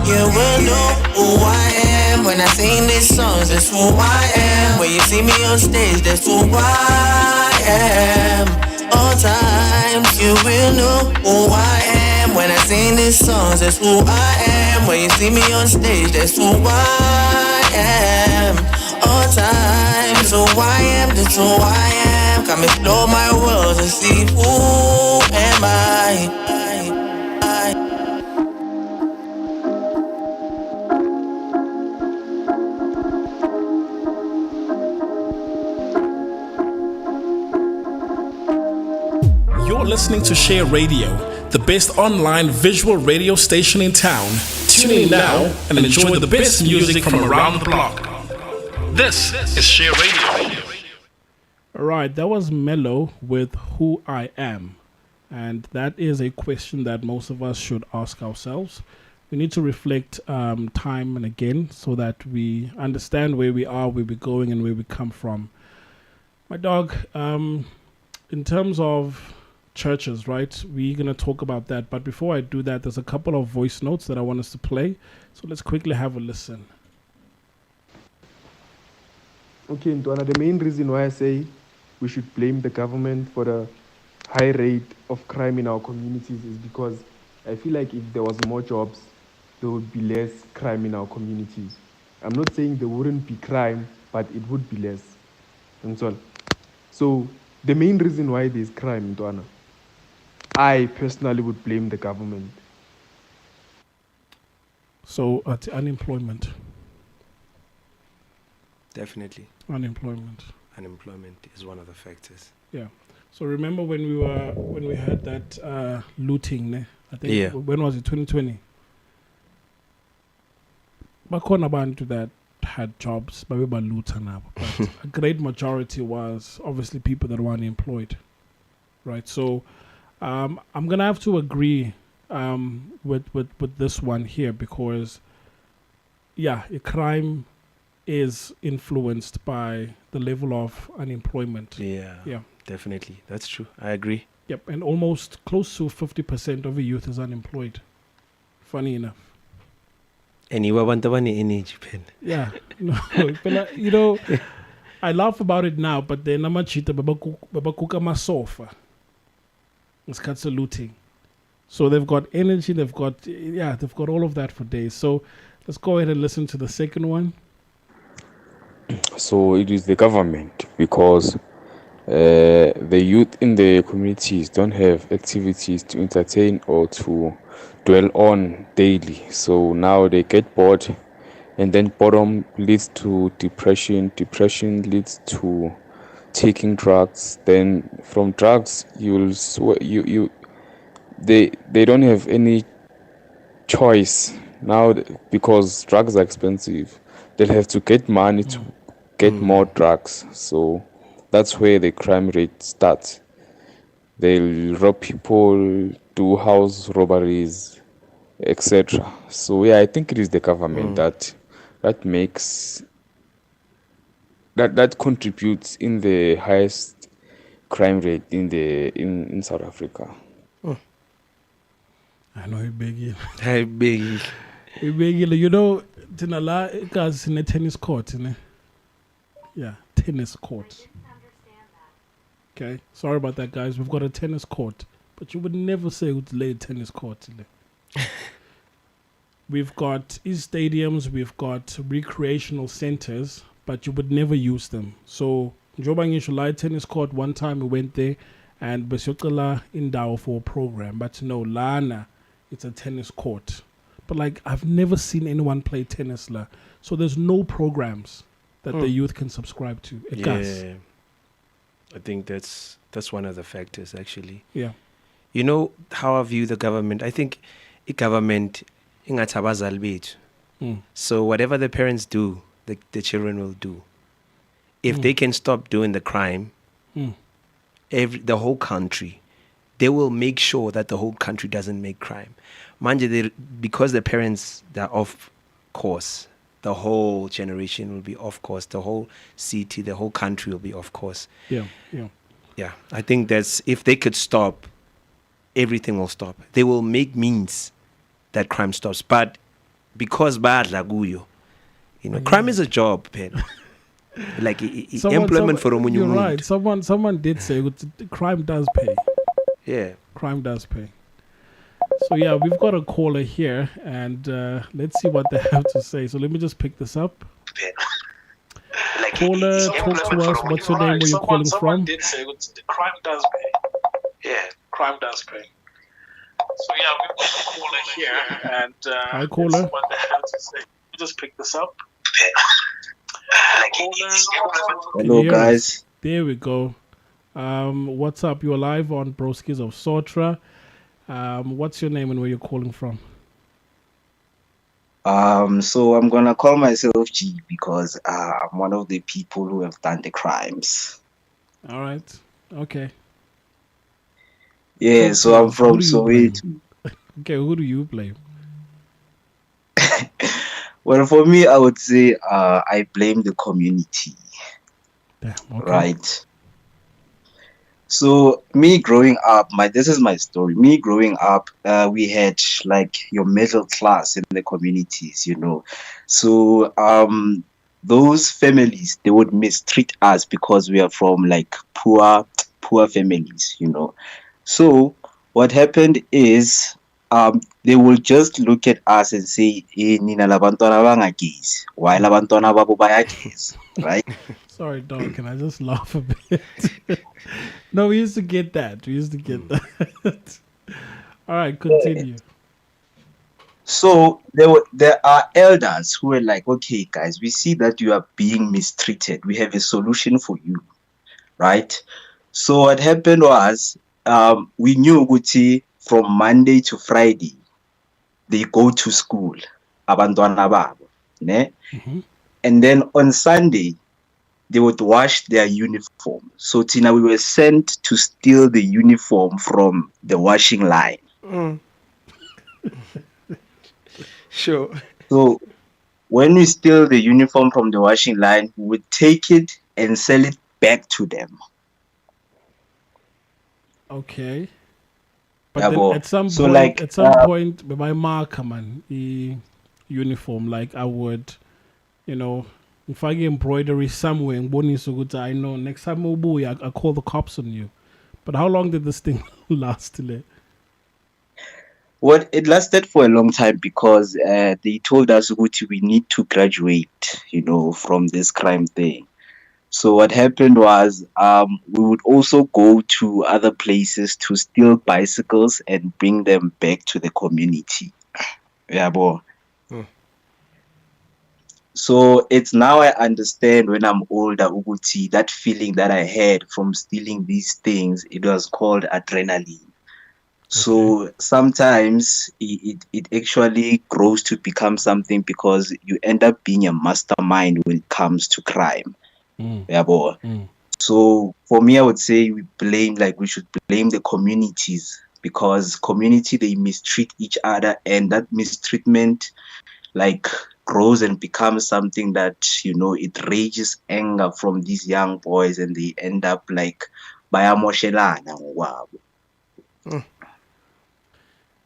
You will know who I am when I sing these songs. That's who I am. When you see me on stage, that's who I am. All times you will know who I am when I sing these songs. That's who I am. When you see me on stage, that's who I am. All times, who I am, that's who I am. Come explore my world and see who am I. You're listening to Share Radio, the best online visual radio station in town. Tune in now and enjoy the best music from around the block. This is Share Radio. All right, that was Mellow with Who I Am. And that is a question that most of us should ask ourselves. We need to reflect time and again so that we understand where we are, where we're going, and where we come from. My dog, in terms of churches, right? We're going to talk about that. But before I do that, there's a couple of voice notes that I want us to play. So let's quickly have a listen. Okay, Ntwana, the main reason why I say we should blame the government for the high rate of crime in our communities is because I feel like if there was more jobs, there would be less crime in our communities. I'm not saying there wouldn't be crime, but it would be less. And so the main reason why there's crime, Ntwana, I personally would blame the government. So unemployment. Definitely. Unemployment is one of the factors. Yeah. So remember when we had that looting, ne? I think. Yeah. When was it? 2020. Bakhona abantu that had jobs, but we were looter now. But a great majority was obviously people that were unemployed, right? So I'm gonna have to agree with this one here because, yeah, a crime is influenced by the level of unemployment. Yeah, definitely. That's true. I agree. Yep, and almost close to 50% of the youth is unemployed. Funny enough. And you want the energy pen. Yeah, no, but I laugh about it now, but then I'm a cheater. Babakuka ma sofa. It's cuts looting. So they've got energy. They've got all of that for days. So let's go ahead and listen to the second one. So it is the government because the youth in the communities don't have activities to entertain or to dwell on daily. So now they get bored, and then boredom leads to depression. Depression leads to taking drugs. Then from drugs, they don't have any choice now because drugs are expensive. They'll have to get money to get more drugs. So that's where the crime rate starts. They'll rob people, do house robberies, etc. So yeah, I think it is the government that makes that contributes in the highest crime rate in South Africa. I know you big. Hey, big. You know, Tinala guys in a tennis court, yeah, tennis court. Okay, sorry about that, guys. We've got a tennis court, but you would never say it's lay tennis court. We've got stadiums, we've got recreational centers, but you would never use them. So, Joba Ngisho tennis court, one time we went there and Besokala in Dao for a program, but no, Lana, it's a tennis court. But like, I've never seen anyone play tennis, so there's no programs that the youth can subscribe to. Yeah, I think that's one of the factors, actually. Yeah. You know how I view the government? I think the government, so whatever the parents do, the children will do. If they can stop doing the crime, the whole country, they will make sure that the whole country doesn't make crime. Because the parents, they're off course, the whole generation will be off course, the whole city, the whole country will be off course. Yeah. I think that's, if they could stop, everything will stop. They will make means that crime stops. But because crime is a job, pen. Like employment for You're right. Someone did say crime does pay. Yeah. Crime does pay. So yeah, we've got a caller here, and let's see what they have to say. So let me just pick this up. Caller, talk to us. What's your name? Where you calling from? Someone did say crime does pay. Yeah, crime does pay. So yeah, we've got a caller here, and hi, caller. What they have to say. Just pick this up. Hello, guys. There we go. What's up? You're live on Broskies of Sotra. What's your name and where you're calling from? So I'm gonna call myself G because I'm one of the people who have done the crimes. All right. Okay. Yeah, so I'm from Soweto. Okay, who do you blame? Well, for me, I would say I blame the community. Damn, okay. Right. So me growing up, this is my story. Me growing up, we had like your middle class in the communities, So those families, they would mistreat us because we are from like poor families, So what happened is they will just look at us and say, Nina labantwana bangagezi, why labantwana babo bayagezi, right? Sorry, dog. Can I just laugh a bit? No, we used to get that. All right, continue. So there are elders who are like, okay, guys, we see that you are being mistreated. We have a solution for you, right? So what happened was, we knew Guti from Monday to Friday, they go to school, abantwana babo, ne? And then on Sunday, they would wash their uniform. So Tina, we were sent to steal the uniform from the washing line. Sure. So when we steal the uniform from the washing line, we would take it and sell it back to them. Okay. But then at some point, my marker, man, the uniform, like I would, if I get embroidery somewhere in Boni Suguta, I know next time I call the cops on you. But how long did this thing last? Well, it lasted for a long time because they told us we need to graduate, from this crime thing. So what happened was we would also go to other places to steal bicycles and bring them back to the community. Yeah, boy. So it's now I understand when I'm older, Uguti, that feeling that I had from stealing these things, it was called adrenaline. So sometimes it actually grows to become something because you end up being a mastermind when it comes to crime. Yeah, boy. So for me, I would say we should blame the communities because community, they mistreat each other, and that mistreatment like grows and becomes something that, it rages anger from these young boys, and they end up like bayamoshelana ngokwabo.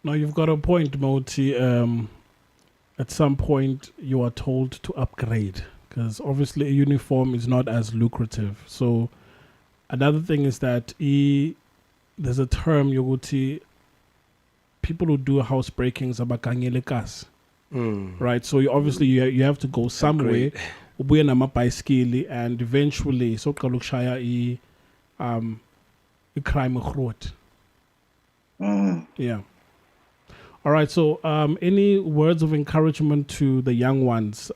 Now you've got a point, Moti. At some point, you are told to upgrade because obviously a uniform is not as lucrative. So another thing is that there's a term, Yoguti, people who do house breakings abakangelekas. Right, so you have to go somewhere, ubuye namabhayisikili, and eventually so kalukushaya crime growth. Yeah. All right. So, any words of encouragement to the young ones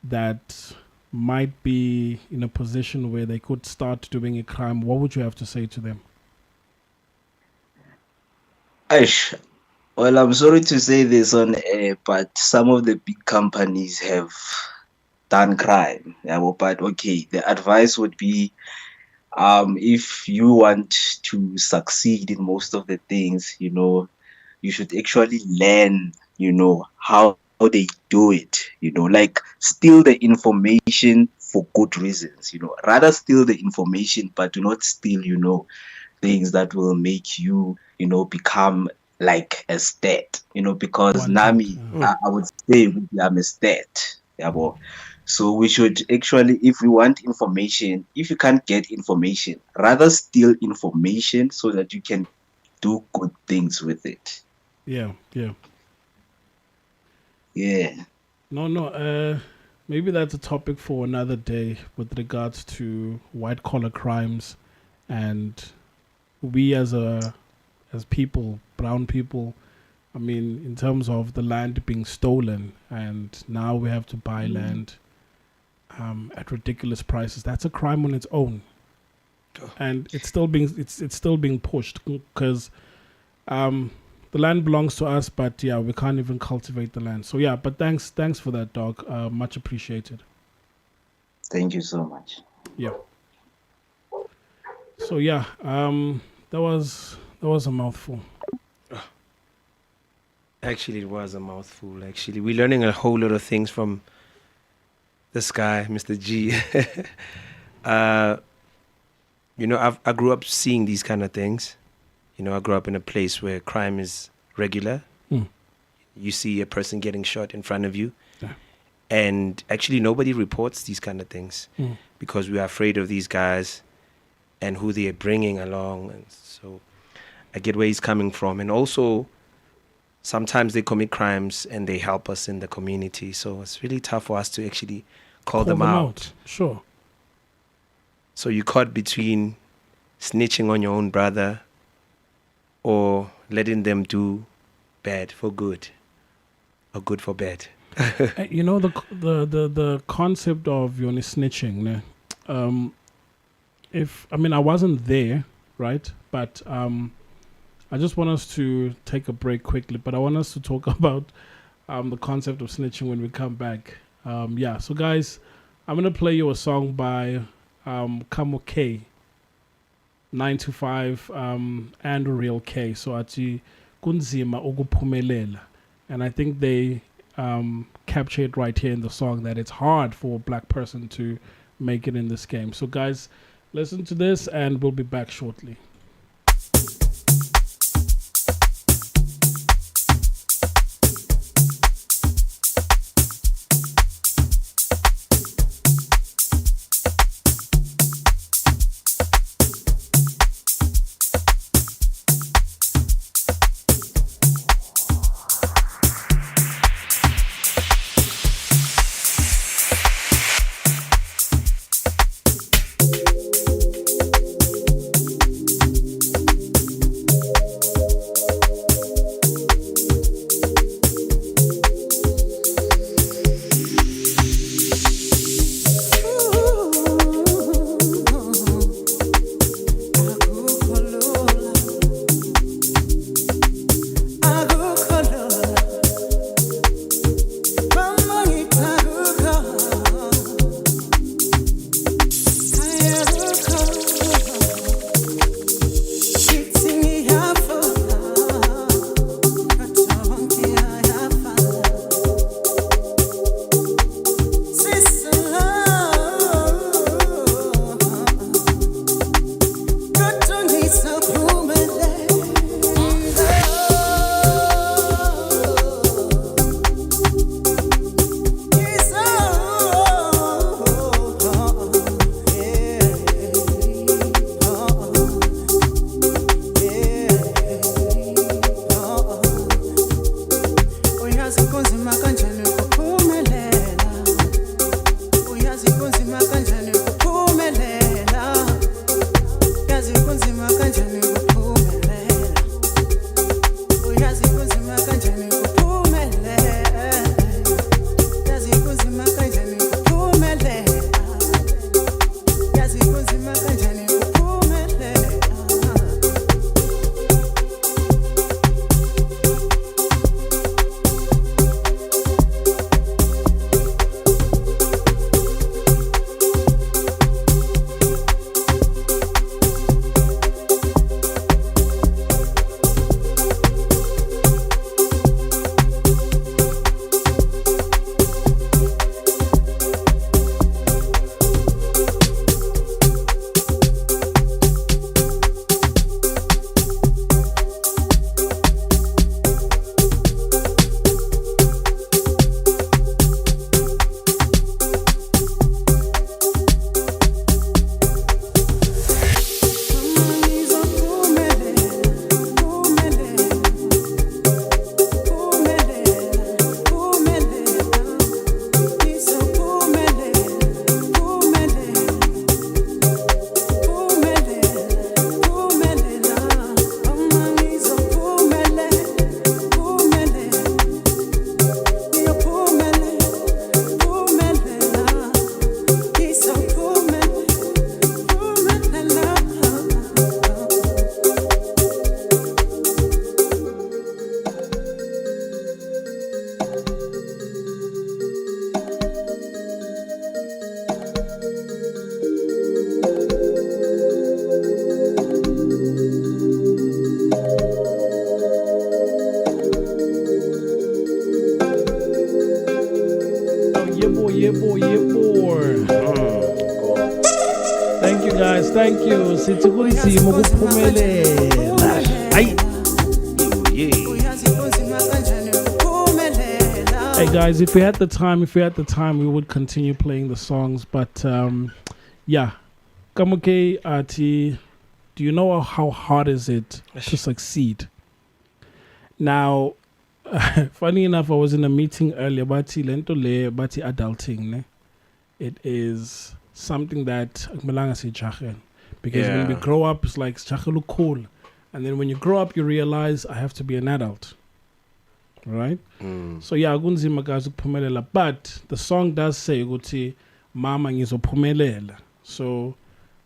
that might be in a position where they could start doing a crime? What would you have to say to them? Aish. Well, I'm sorry to say this on air, but some of the big companies have done crime. Yeah, but okay, the advice would be, if you want to succeed in most of the things, you should actually learn, how they do it, like steal the information for good reasons, rather steal the information, but do not steal, things that will make you, become like a stat, because Nami, I would say I'm a stat. Yeah, boy. So we should actually, if we want information, if you can't get information, rather steal information so that you can do good things with it. Yeah. No. Maybe that's a topic for another day with regards to white collar crimes, and we as people, brown people. I mean, in terms of the land being stolen, and now we have to buy land at ridiculous prices. That's a crime on its own, and it's still being pushed because the land belongs to us. But yeah, we can't even cultivate the land. So yeah, but thanks for that, dog. Much appreciated. Thank you so much. Yeah. So yeah, that was a mouthful. Actually, it was a mouthful. Actually, we're learning a whole lot of things from this guy, Mr. G. I grew up seeing these kind of things. I grew up in a place where crime is regular. You see a person getting shot in front of you. Yeah. And actually, nobody reports these kind of things because we are afraid of these guys and who they are bringing along. And so I get where he's coming from. And also, sometimes they commit crimes and they help us in the community. So it's really tough for us to actually call them out. Sure. So you're caught between snitching on your own brother or letting them do bad for good or good for bad. The concept of snitching, I wasn't there, right? But I just want us to take a break quickly, but I want us to talk about the concept of snitching when we come back. So guys, I'm going to play you a song by Kamo K, 925, and Real K. So ati kunzima ukuphumelela. And I think they capture it right here in the song that it's hard for a black person to make it in this game. So guys, listen to this and we'll be back shortly. guys, thank you. Sithi kunzima ukuphumelela. Ayi. Hey guys, if we had the time, we would continue playing the songs. But yeah, Kamuke Ati, do you know how hard is it to succeed? Now, funny enough, I was in a meeting earlier about adulting. Ne? It is something that because when we grow up, it's like look cool, and then when you grow up, you realize I have to be an adult. Right? So yeah, akunzima guys ukuphumelela, but the song does say ukuthi mama ngizophumelela. So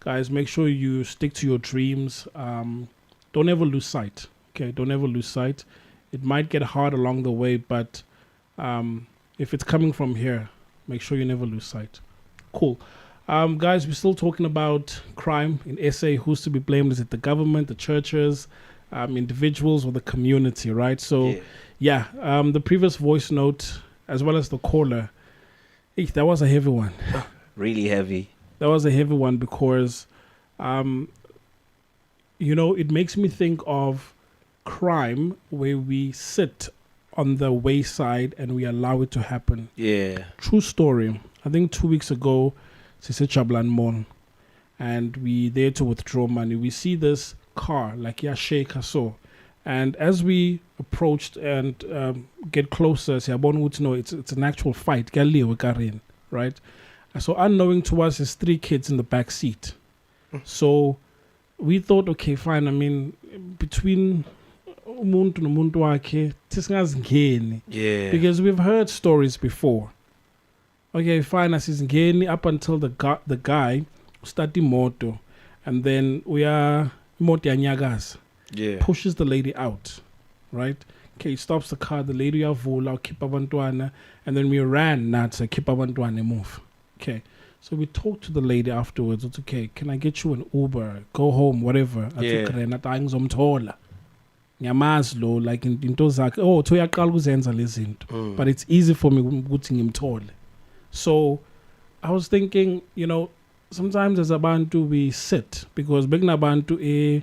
guys, make sure you stick to your dreams. Don't ever lose sight. Okay, don't ever lose sight. It might get hard along the way, but if it's coming from here, make sure you never lose sight. Cool. Guys, we're still talking about crime in SA. Who's to be blamed? Is it the government, the churches, individuals, or the community, right? So yeah, the previous voice note, as well as the caller, that was a heavy one. Really heavy. That was a heavy one because, it makes me think of crime where we sit on the wayside and we allow it to happen. Yeah. True story. I think 2 weeks ago, Sise Chablan Mon, and we there to withdraw money. We see this car, like Sheikh so. And as we approached and get closer, it's an actual fight, right? So unknowing to us, there's 3 kids in the back seat. So we thought, okay, fine. I mean, between umuntu nomuntu wakhe, tisingazingeni. Yeah. Because we've heard stories before. Okay, fine. Asizingeni up until the guy start the moto, and then we are moto yanyagas. Yeah. Pushes the lady out, right? Okay, stops the car. The lady avula, keep abantwana, and then we ran to keep abantwana move. Okay, so we talked to the lady afterwards. It's okay. Can I get you an Uber? Go home, whatever. Yeah. Nyamazlo, like into zakhe. Oh, toyaqala ukuzenza lezinto. But it's easy for me ukuthi ngimthole. So I was thinking, sometimes as abantu we sit because begnabantu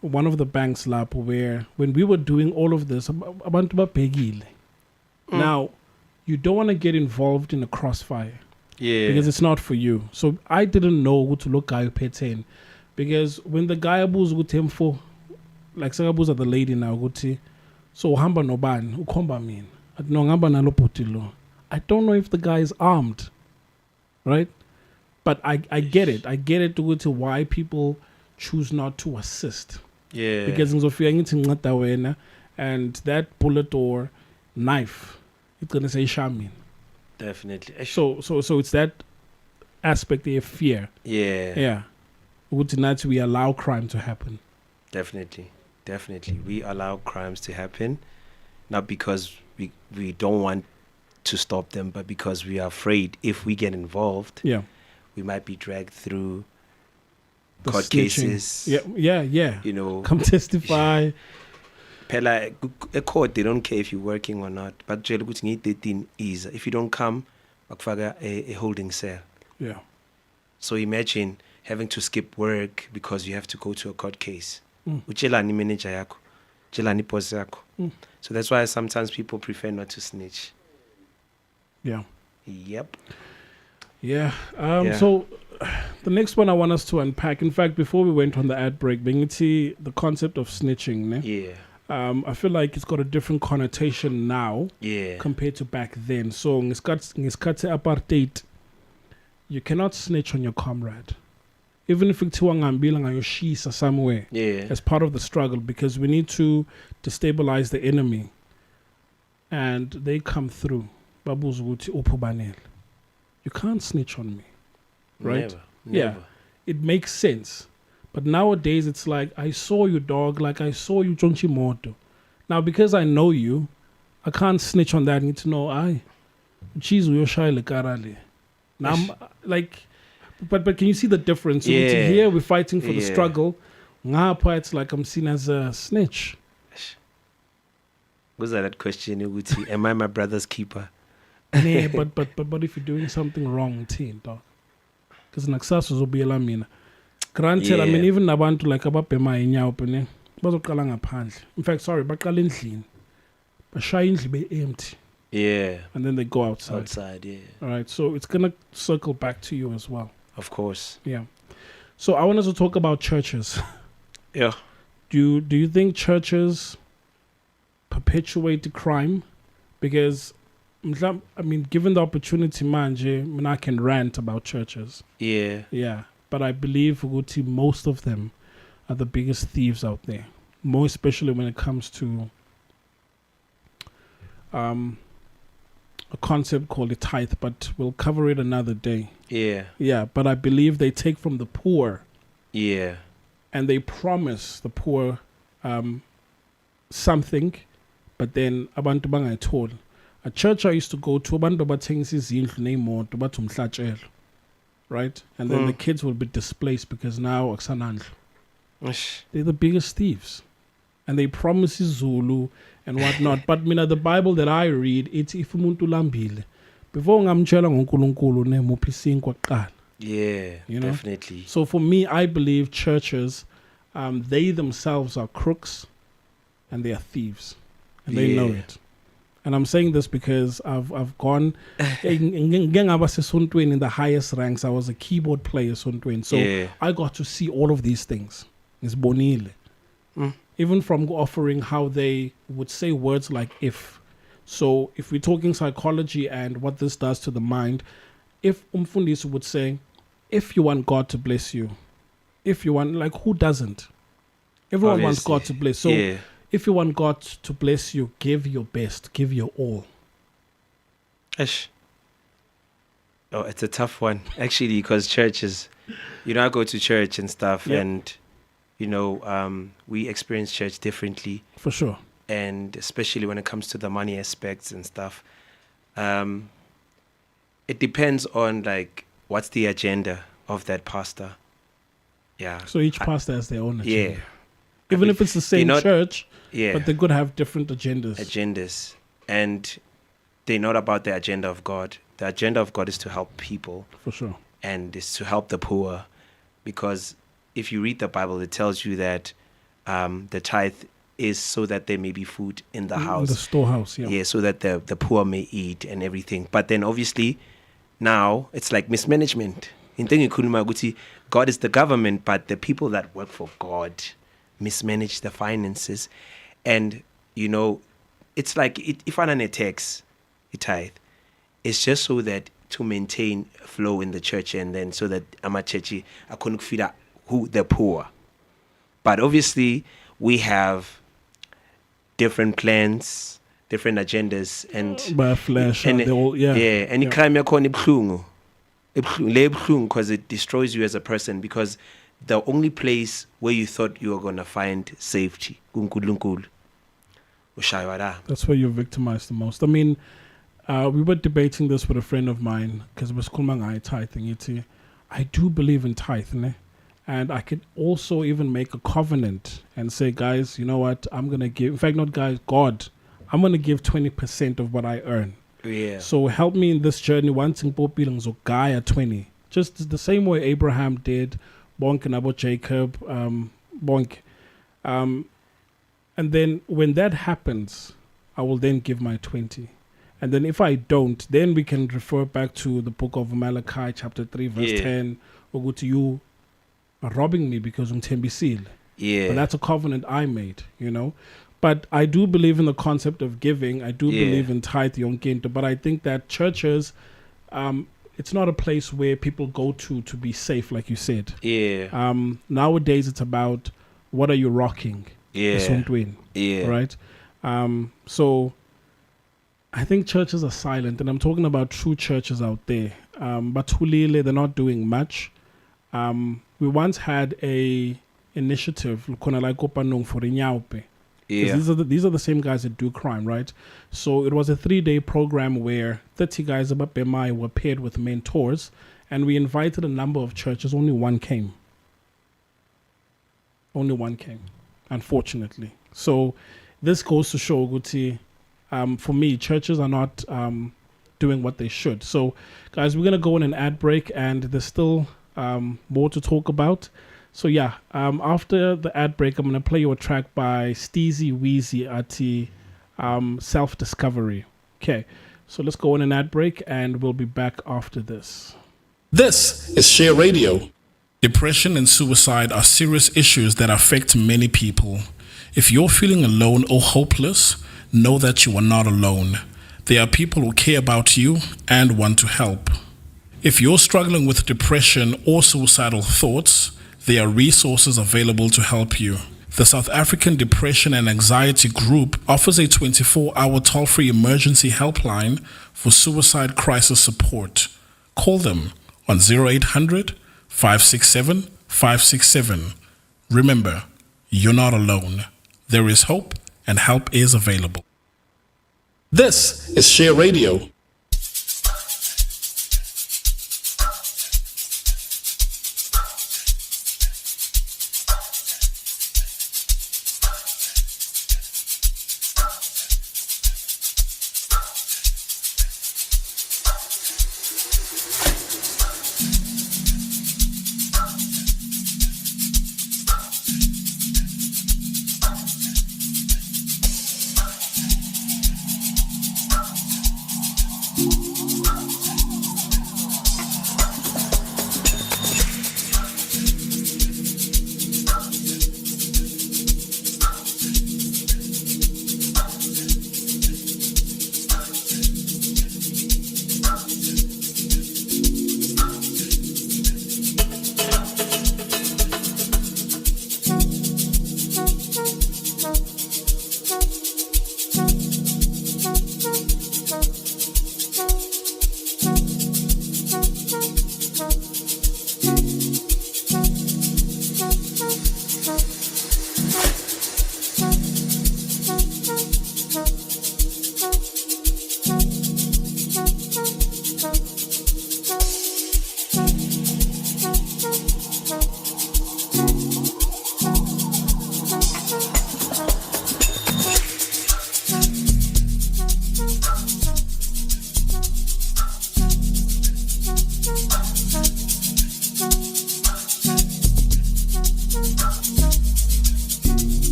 one of the banks lap where when we were doing all of this, abantu bapegile. Now, you don't want to get involved in a crossfire. Yeah. Because it's not for you. So I didn't know who to look guy peten. Because when the guy abuse gutem for like Sagabuza the lady now guti, so hamba no ban, ukomba mean. I don't know if the guy is armed. Right? But I get it. I get it to go to why people choose not to assist. Yeah. Because and that bullet or knife, it's gonna say shamin. Definitely. So it's that aspect of fear. Yeah. Yeah. We allow crime to happen. Definitely. We allow crimes to happen, not because we don't want to stop them, but because we are afraid if we get involved, we might be dragged through the court cases. Yeah. Come testify. Pela, a court, they don't care if you're working or not. But if you don't come, a holding cell. Yeah. So imagine having to skip work because you have to go to a court case. Uchelani manager yako, uchelani boss yako. So that's why sometimes people prefer not to snitch. Yeah. Yep. Yeah. So the next one I want us to unpack. In fact, before we went on the ad break, the concept of snitching. Ne? Yeah. I feel like it's got a different connotation now compared to back then. So ngiskathe apartheid, you cannot snitch on your comrade. Even if it's ngayoshiisa somewhere as part of the struggle, because we need to destabilize the enemy. And they come through. Babuz guti upubanel. You can't snitch on me. Right? Never. It makes sense. But nowadays, it's like, I saw you, dog. Like, I saw you, Chonchi Moto. Now, because I know you, I can't snitch on that. I need to know, cheese yo shy le karale. Now, I'm like, but can you see the difference? So here, we're fighting for the struggle. Ngapa, it's like I'm seen as a snitch. Was that question? Am I my brother's keeper? Nah, but if you're doing something wrong, team, dog. because nakusasa uzobuyela mina. Granted, I mean, Yeah. even nabantu like ababhema inyawo ne bazoqala ngaphandle. In fact, sorry, baqala endlini. Bashaya indlu be-empty. Yeah. And then they go outside. Outside, yeah. All right, so it's going to circle back to you as well. Of course. Yeah. So I want us to talk about churches. Yeah. Do you think churches perpetuate crime? Because, I mean, given the opportunity, manje, I can rant about churches. Yeah. Yeah. But I believe Uguti, most of them are the biggest thieves out there. More especially when it comes to a concept called a tithe, but we'll cover it another day. Yeah. Yeah, but I believe they take from the poor. Yeah. And they promise the poor something, but then abantu bangayitholi. A church I used to go to, abantu bathengisa izindlu nemoto bathi umhlatshelo. Right? And then the kids will be displaced because now akusanandlu. They're the biggest thieves. And they promise Zulu and whatnot. But the Bible that I read, it's if umuntu lambile. Before ngamtshela ngoNkulunkulu ne muphi isinkwa kuqala. Yeah, You know? definitely. So for me, I believe churches, they themselves are crooks and they are thieves. And they know Yeah. it. And I'm saying this because I've gone in the highest ranks. I was a keyboard player sontweni. So Yeah. I got to see all of these things. It's bonile. Even from offering how they would say words like if. So if we're talking psychology and what this does to the mind, if umfundisi would say, if you want God to bless you, if you want, like who doesn't? Everyone wants Obviously. God to bless. So Yeah. if you want God to bless you, give your best, give your all. Ish. Oh, it's a tough one, actually, because churches, I go to church and stuff, Yeah. and, we experience church differently. For sure. And especially when it comes to the money aspects and stuff. It depends on, like, what's the agenda of that pastor. Yeah. So each pastor has their own agenda. Yeah. Even if it's the same church, yeah. but they could have different agendas. Agendas. And they're not about the agenda of God. The agenda of God is to help people. For sure. And is to help the poor. Because if you read the Bible, it tells you that the tithe is so that there may be food in the house. The storehouse, yeah. Yeah, so that the poor may eat and everything. But then obviously, now it's like mismanagement. God is the government, but the people that work for God mismanage the finances. And, it's like if I'm on a tax, a tithe, it's just so that to maintain flow in the church, and then so that amachechi I couldn't feed who the poor. But obviously we have different plans, different agendas, and by flesh, and they all, yeah. And yeah. crime yakho because it destroys you as a person, because the only place where you thought you were gonna find safety, kuNkulunkulu. That's where you're victimized the most. I mean, we were debating this with a friend of mine because we were tithing. I do believe in tithe, ne? And I could also even make a covenant and say, guys, you know what? I'm gonna give. In fact, not guys, God. I'm gonna give 20% of what I earn. Yeah. So help me in this journey. One thing, so guy at 20, just the same way Abraham did. Bonk and Abu Jacob, bonk. And then when that happens, I will then give my 20. And then if I don't, then we can refer back to the book of Malachi, chapter 3, verse 10. Or go to you are robbing me because seal. Yeah. But that's a covenant I made, But I do believe in the concept of giving. I do believe in tithe, yonkinto. But I think that churches, it's not a place where people go to be safe, like you said. Yeah. Nowadays, it's about what are you rocking? Yeah. Yeah. Right? So I think churches are silent, and I'm talking about true churches out there. But they're not doing much. We once had a initiative, for Inyaupe. Yeah. These are the same guys that do crime, right? So it was a 3-day program where 30 guys about BMI were paired with mentors, and we invited a number of churches. Only one came. Unfortunately. So this goes to show, Guti, for me, churches are not doing what they should. So, guys, we're going to go on an ad break, and there's still more to talk about. So, yeah, after the ad break, I'm going to play you a track by Steezy Weezy Ati, Self-Discovery. Okay, so let's go on an ad break, and we'll be back after this. This is Share Radio. Depression and suicide are serious issues that affect many people. If you're feeling alone or hopeless, know that you are not alone. There are people who care about you and want to help. If you're struggling with depression or suicidal thoughts, there are resources available to help you. The South African Depression and Anxiety Group offers a 24-hour toll-free emergency helpline for suicide crisis support. Call them on 0800 567 567. Remember, you're not alone. There is hope and help is available. This is Share Radio.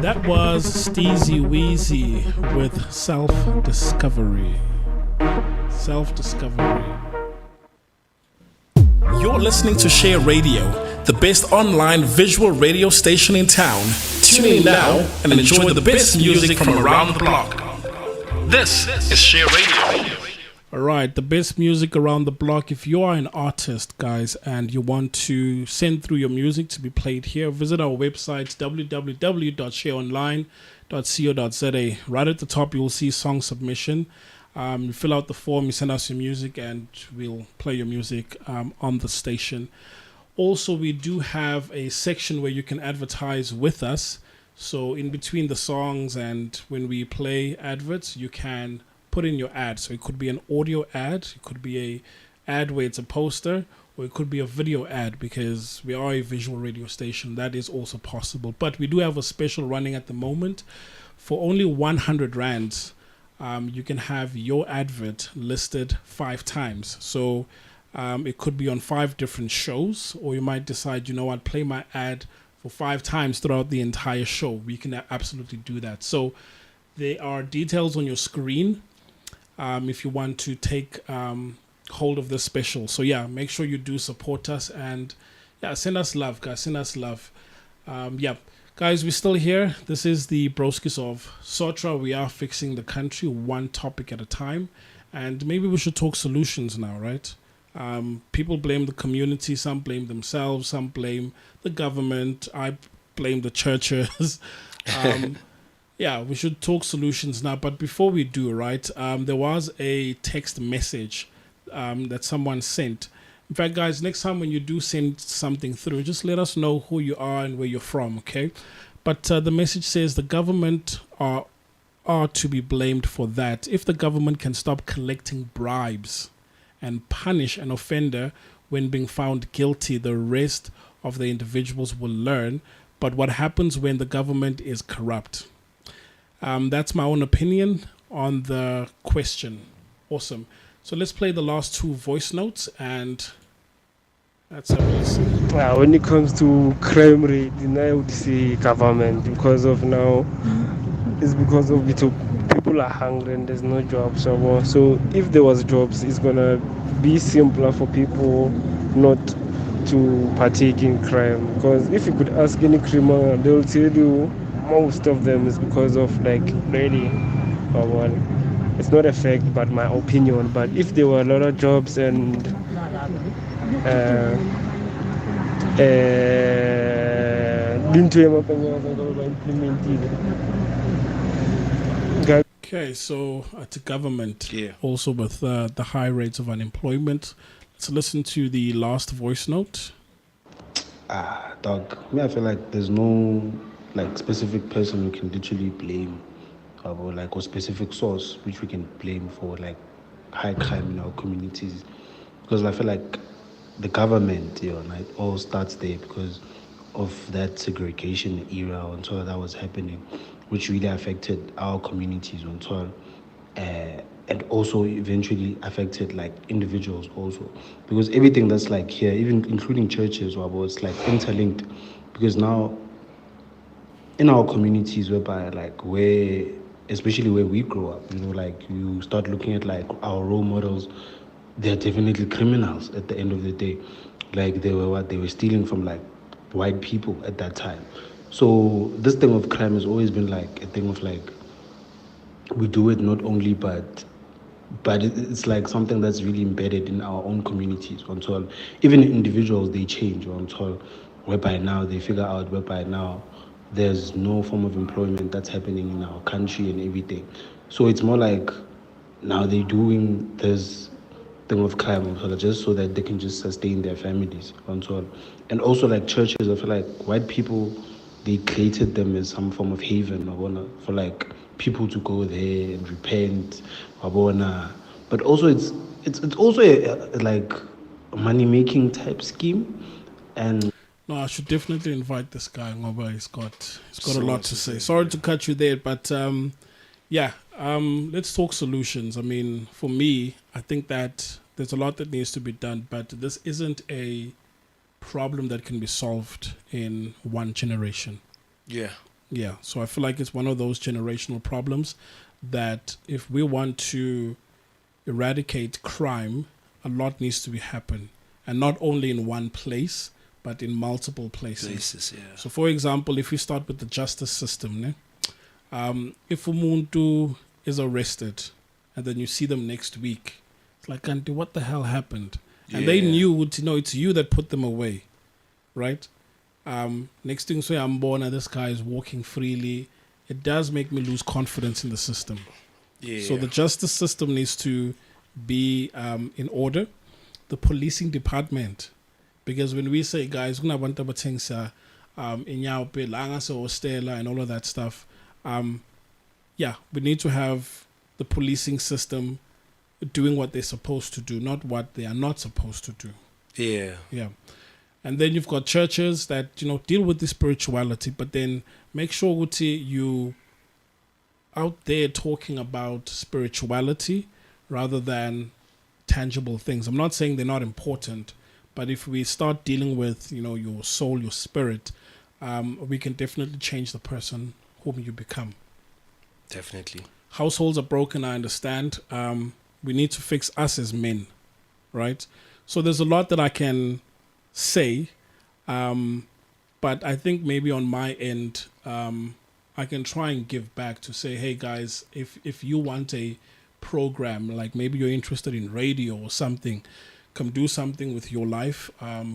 That was Steezy Weezy with Self-Discovery. Self-Discovery. You're listening to Share Radio, the best online visual radio station in town. Tune in now and enjoy the best music from around the block. This is Share Radio. All right, the best music around the block. If you are an artist, guys, and you want to send through your music to be played here, visit our website, www.shareonline.co.za. Right at the top, you will see song submission. You fill out the form, you send us your music, and we'll play your music on the station. Also, we do have a section where you can advertise with us. So in between the songs and when we play adverts, you can put in your ad. So it could be an audio ad, it could be a ad where it's a poster, or it could be a video ad, because we are a visual radio station. That is also possible. But we do have a special running at the moment. For only 100 rands, you can have your advert listed 5 times. So it could be on 5 different shows, or you might decide, you know what, play my ad for 5 times throughout the entire show. We can absolutely do that. So there are details on your screen if you want to take hold of this special. So yeah, make sure you do support us, and yeah, send us love, guys. Send us love. Guys, we're still here. This is the Broskies of Sotra. We are fixing the country one topic at a time, and maybe we should talk solutions now, right? People blame the community, some blame themselves, some blame the government. I blame the churches. Yeah, we should talk solutions now. But before we do, right, there was a text message that someone sent. In fact, guys, next time when you do send something through, just let us know who you are and where you're from, okay? But the message says the government are to be blamed for that. If the government can stop collecting bribes and punish an offender when being found guilty, the rest of the individuals will learn. But what happens when the government is corrupt? That's my own opinion on the question. Awesome. So let's play the last 2 voice notes, and that's how we listen. When it comes to crime rate, I would say government, because of now, it's because of people are hungry and there's no jobs. So if there was jobs, it's gonna be simpler for people not to partake in crime. Because if you could ask any criminal, they'll tell you most of them is because of really, it's not a fact but my opinion. But if there were a lot of jobs and Okay, so to government, also with the high rates of unemployment. Let's listen to the last voice note. Dog, I feel like there's no specific person we can literally blame, or specific source which we can blame for high crime in our communities, because I feel like the government, it all starts there because of that segregation era until that was happening, which really affected our communities until and also eventually affected individuals also, because everything that's here, even including churches, it's interlinked, because now in our communities whereby especially where we grow up, you start looking at our role models, they're definitely criminals at the end of the day. They were stealing from white people at that time. So this thing of crime has always been a thing of we do it not only but it's something that's really embedded in our own communities until even individuals, they change until whereby now they figure out whereby now there's no form of employment that's happening in our country and everything. So it's more now they're doing this thing of crime just so that they can just sustain their families until. And also churches, I feel white people, they created them as some form of haven for people to go there and repent, but also it's also a money making type scheme. And no, I should definitely invite this guy. Ngoba he's got a lot to say. Sorry to cut you there, but let's talk solutions. I mean, for me, I think that there's a lot that needs to be done, but this isn't a problem that can be solved in one generation. Yeah. Yeah, so I feel like it's one of those generational problems that if we want to eradicate crime, a lot needs to be happen, and not only in one place, but in multiple places. Yeah. So, for example, if we start with the justice system, if umuntu is arrested and then you see them next week, it's like, Auntie, what the hell happened? And they knew, it's you that put them away, right? Next thing, so I'm born and this guy is walking freely. It does make me lose confidence in the system. So the justice system needs to be in order. The policing department, because when we say, guys, and all of that stuff, we need to have the policing system doing what they're supposed to do, not what they are not supposed to do. Yeah. And then you've got churches that, deal with the spirituality, but then make sure you out there talking about spirituality rather than tangible things. I'm not saying they're not important, but if we start dealing with, your soul, your spirit, we can definitely change the person whom you become. Definitely. Households are broken, I understand. We need to fix us as men, right? So there's a lot that I can say, but I think maybe on my end, I can try and give back to say, hey guys, if you want a program, like maybe you're interested in radio or something, come do something with your life.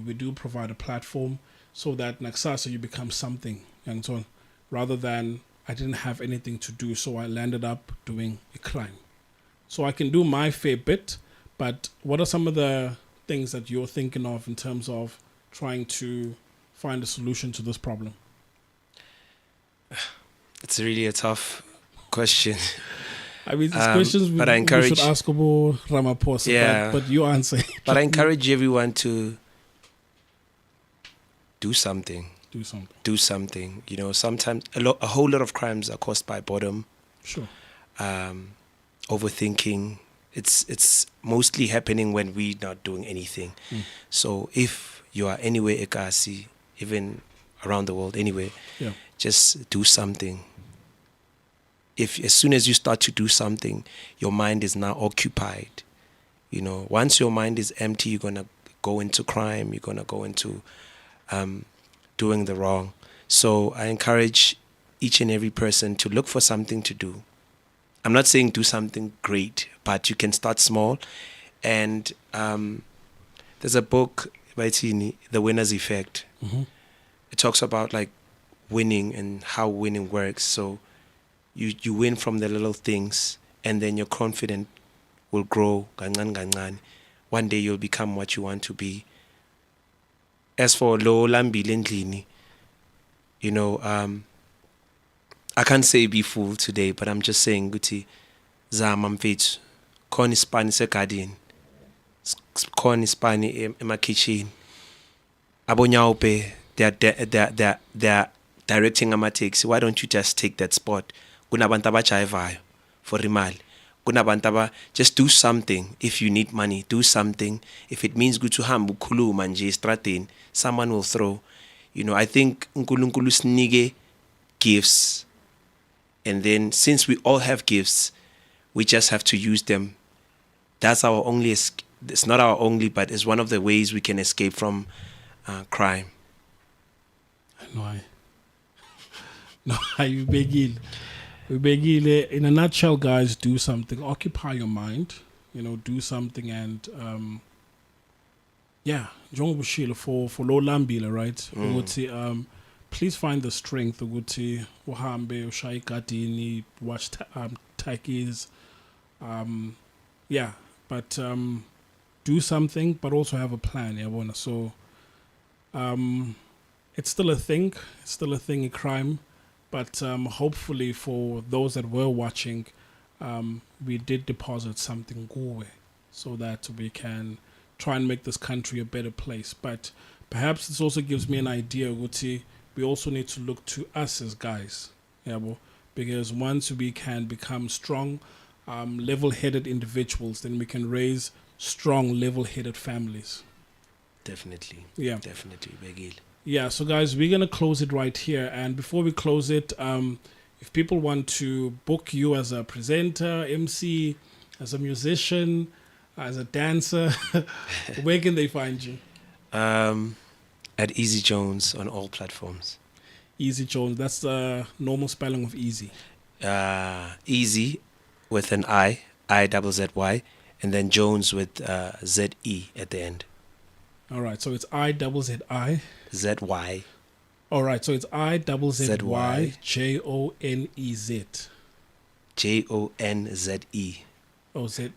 We do provide a platform so that Naksasa you become something, and so on, rather than I didn't have anything to do, so I landed up doing a crime. So I can do my fair bit, but what are some of the things that you're thinking of in terms of trying to find a solution to this problem? It's really a tough question. I mean, these questions but I encourage, we should ask about Ramaphosa, but you answer. But I encourage everyone to do something. Do something. Sometimes a whole lot of crimes are caused by boredom. Sure. Overthinking. It's mostly happening when we're not doing anything. So if you are anywhere ekasi, even around the world anyway, just do something. If as soon as you start to do something, your mind is now occupied. Once your mind is empty, you're gonna go into crime. You're gonna go into doing the wrong. So I encourage each and every person to look for something to do. I'm not saying do something great, but you can start small. And there's a book by Tini, The Winner's Effect. Mm-hmm. It talks about like winning and how winning works. So you win from the little things, and then your confidence will grow. One day you'll become what you want to be. As for lo lambile endlini, I can't say be fool today, but I'm just saying, Guti, zama mfethu, khona isipani segarden, khona isipani ema-kitchen. Abonyawupe, they're directing ama-taxi. Why don't you just take that spot? Kunabantu abajayivayo for imali. Kunabantu just do something. If you need money, do something. If it means good to hamba ukhuluma nje estradeni, someone will throw. I think uNkulunkulu sinike gifts. And then since we all have gifts, we just have to use them. That's our only, it's not our only, but it's one of the ways we can escape from crime. No, you begin. In a nutshell, guys, do something. Occupy your mind. Do something, and for low lambila, right? Please find the strength ukuthi uhambe ushaye igadini, watch takis, but do something, but also have a plan. Yabona. So it's still a thing. It's still a thing in crime, but hopefully for those that were watching, we did deposit something kuwe so that we can try and make this country a better place. But perhaps this also gives me an idea, ukuthi we also need to look to us as guys, because once we can become strong, level-headed individuals, then we can raise strong, level-headed families. Definitely. Yeah. Definitely. Begil. Yeah, so guys, we're going to close it right here. And before we close it, if people want to book you as a presenter, MC, as a musician, as a dancer, where can they find you? At Easy Jones on all platforms. Easy Jones, that's the normal spelling of easy. Easy with an I-double-Z-Y, and then Jones with Z-E at the end. All right, so it's I-double-Z-I. Z-Y. All right, so it's I-double-Z-Y, J-O-N-E-Z. J-O-N-Z-E. Oh, Z.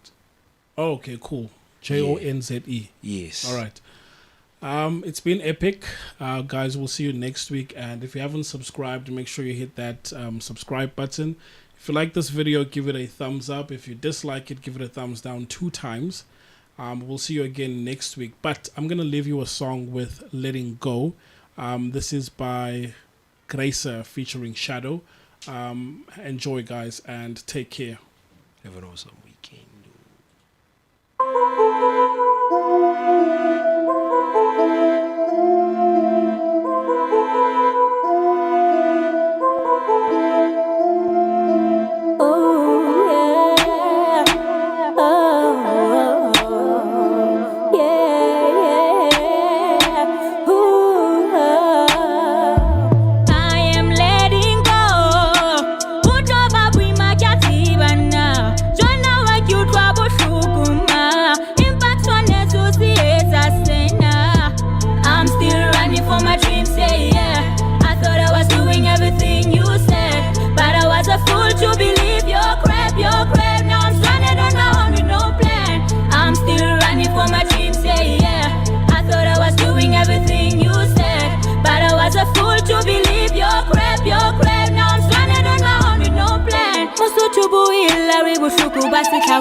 Oh, okay, cool. J-O-N-Z-E. Yes. All right. It's been epic. Guys, we'll see you next week. And if you haven't subscribed, make sure you hit that subscribe button. If you like this video, give it a thumbs up. If you dislike it, give it a thumbs down 2 times. We'll see you again next week. But I'm going to leave you a song with Letting Go. This is by Gracer featuring Shadow. Enjoy, guys, and take care. Have an awesome weekend.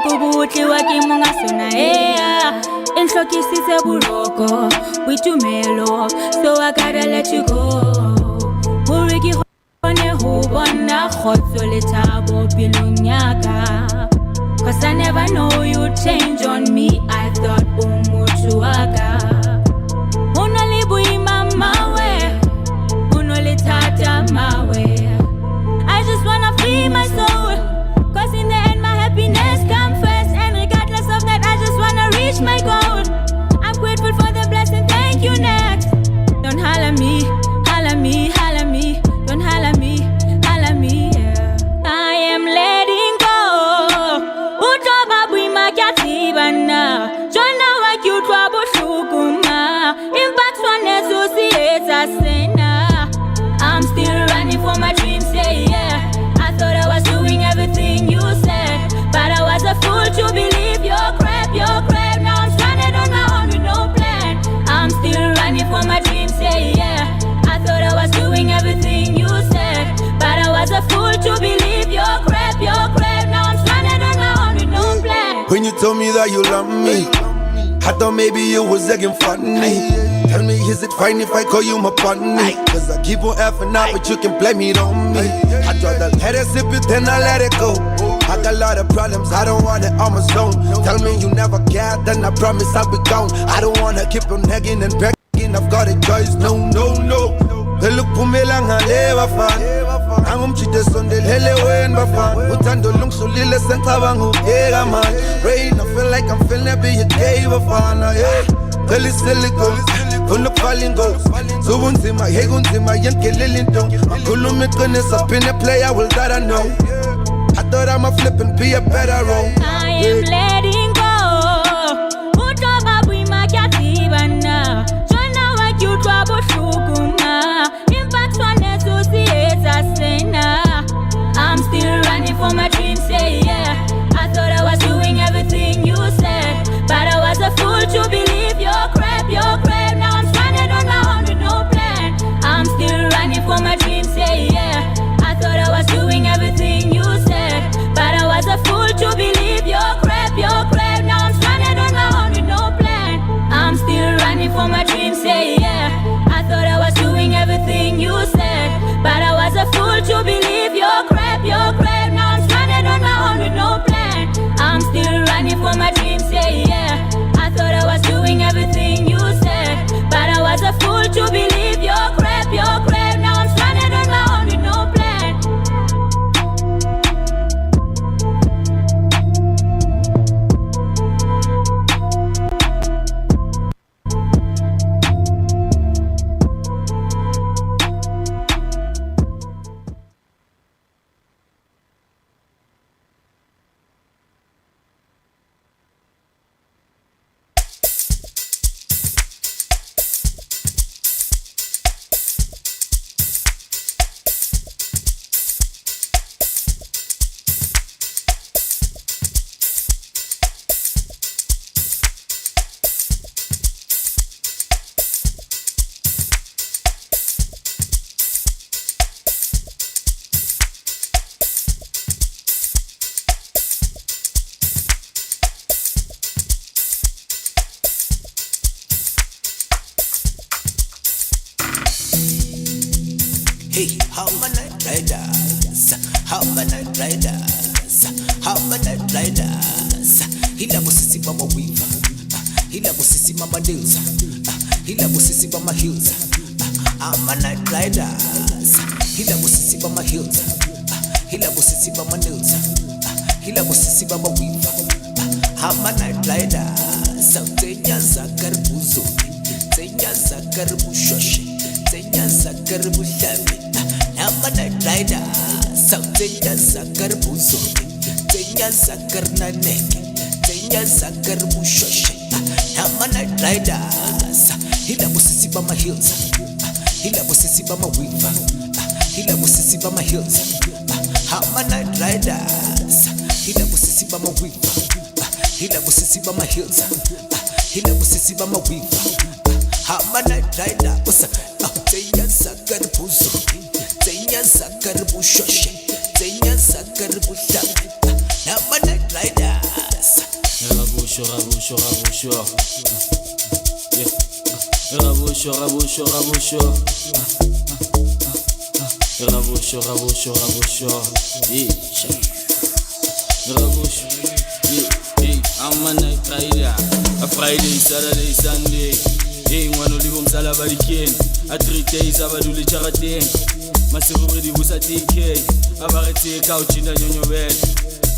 Kubuti wakimungasona inhlokisise buloko witumelo, so I gotta let you go. Uriki hone hubona khotso letabo pilunyaka, cause I never know you'd change on me. I thought umutuaka unalibuima mawe unolitata mawe. I just wanna free my soul, cause in the end my happiness comes first, and regardless of that I just wanna reach my goal. I'm grateful for the blessing, thank you next. Don't holler me, holler me, holler me. Don't holler me, holler me, yeah. I am letting go. Utoba buima kyatibana, jona wakyutwa bushukuma. Impact one associates sena. I'm still running for my dreams, yeah. I thought I was doing everything you said, but I was a fool to believe your crap, your crap. Now I'm stranded on my own with no plan. I'm still running for my dreams, yeah. I thought I was doing everything you said, but I was a fool to believe your crap, your crap. Now I'm stranded on my own with no plan. When you told me that you love me, I thought maybe you was acting funny. Tell me, is it fine if I call you my bunny? Cause I keep on effing out, but you can blame it on me. I try to let it sip it, then I let it go. I got a lot of problems, I don't want it on my zone. Tell me you never care, then I promise I'll be gone. I don't wanna keep on nagging and begging, I've got a choice, no, no, no. They look for me lang never fan. I'm cheated Sunday, lele when bafan. Utando lung so lile senta bangu, yeah man. Rain, I feel like I'm feeling be a gave a fan, yeah. Tell it silly go, on the falling goes. So once in my head, once in my young killing tongue. Kulumikoness up in a player, will that I know. I thought I'ma flip and be a better role. I am letting go. Utoba buima kyatibana, jona wakyutwa bushukuma. Impact one associates sena. I'm still running for my dreams, yeah. I thought I was doing everything you said, but I was a fool to believe your crap, your crap. Now I'm stranded on my own with no plan. I'm still running for my dreams, yeah. I thought I was doing everything you said, but I was a fool to believe your crap, your crap. Now I'm stranded on my own with no plan. I'm still running for my dreams, yeah. I thought I was doing everything you said, but I was a fool to believe your crap, your crap. Now I'm stranded on my own with no plan. I'm still running for my dreams, yeah. I thought I was doing everything you said, but I was was a fool to believe your crap. Now I'm stranded on my own with no plan. Hey, how many night riders? How many night riders? How many night riders? Hila musisi mama weaver. Hila musisi mama deals. Hila musisi mama heels. I'm a night riders. Hila musisi mama heels. Hila musisi mama nails. Hila musisi mama weaver. I'm a night riders. Tenya zakar buzo. Tenya zakar bushoshi. Tenya zakar bushabi. I'm a night rider. Tenya zakar buzo. Tenya zakar nanek. Tenya zakar bushoshi. I'm a night rider. Hila musisi mama heels. Hila musisi mama weaver. Hila musisi mama heels. I'm a night rider. Hila musisi mama weaver. Hila musisi mama heels. Hila musisi mama weaver. I'm a night rider. Tenya zakar buzo. Tenya zakar bushoshi. Tenya zakar bushabi. I'm a night rider. Rabusho, rabusho, rabusho. Yeah. Rabusho, rabusho, rabusho. Rabusho, rabusho, rabusho. Yeah. Rabusho. Yeah. I'm a night rider. A Friday, Saturday, Sunday. Hey, ngwana le bomsala ba dikeng. A 3 days abadule charateng. Masiruri di busa TK. Abaretse ka uchinda nyonyobela.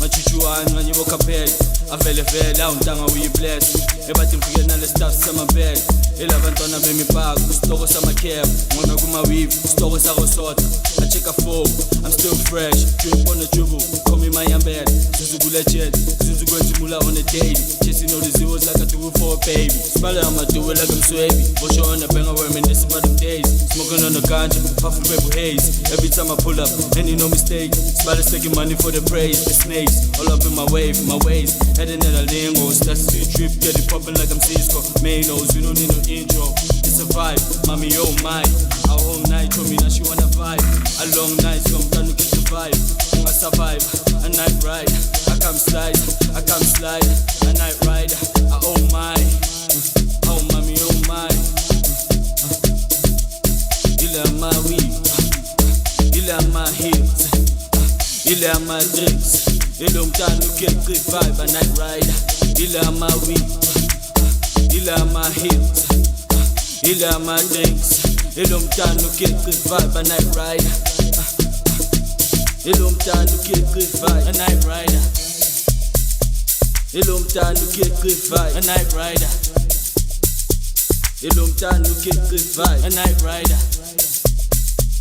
Machuchuan nganye bokapel. Avele vela untanga we bless. Ebathi mfike nale stuff sama bed. Elabantwana bemi park, stoko sama cab. Ngona kuma weave, stoko sa Sotra. I check a phone, I'm still fresh. Drink on the dribble, call me my bed. Zuzugula jet, Zuzugwenzi mula on a daily. Chasing all the zeros like I do it for a baby. Smile I'ma do it like I'm swavy. Watch on the banger reminiscing about them days. Smoking on the ganja, puffing purple haze. Every time I pull up, any no mistake. Smile is taking money for the praise. The snakes, all up in my wave, my ways. Heading in the lingos, that's the trip. Get it popping like I'm Cisco. Manos, we don't need no intro. It's a vibe, mommy, oh my. Our whole night told me that she wanna vibe. A long night, so I'm trying to get the vibe. I survive, a night ride. I come slide, a night ride. Oh my, oh mommy, oh my. Il a my weed, il a my heels, il a my drinks. Il don't time to get good vibe, a night ride. Il a my weed, il a my heels, il a my drinks. Il don't time to get good vibe, a night ride. Il don't time to get good vibe, a night rider. Il don't time to get good vibe, a night rider. Il don't time to get good vibe, a night rider.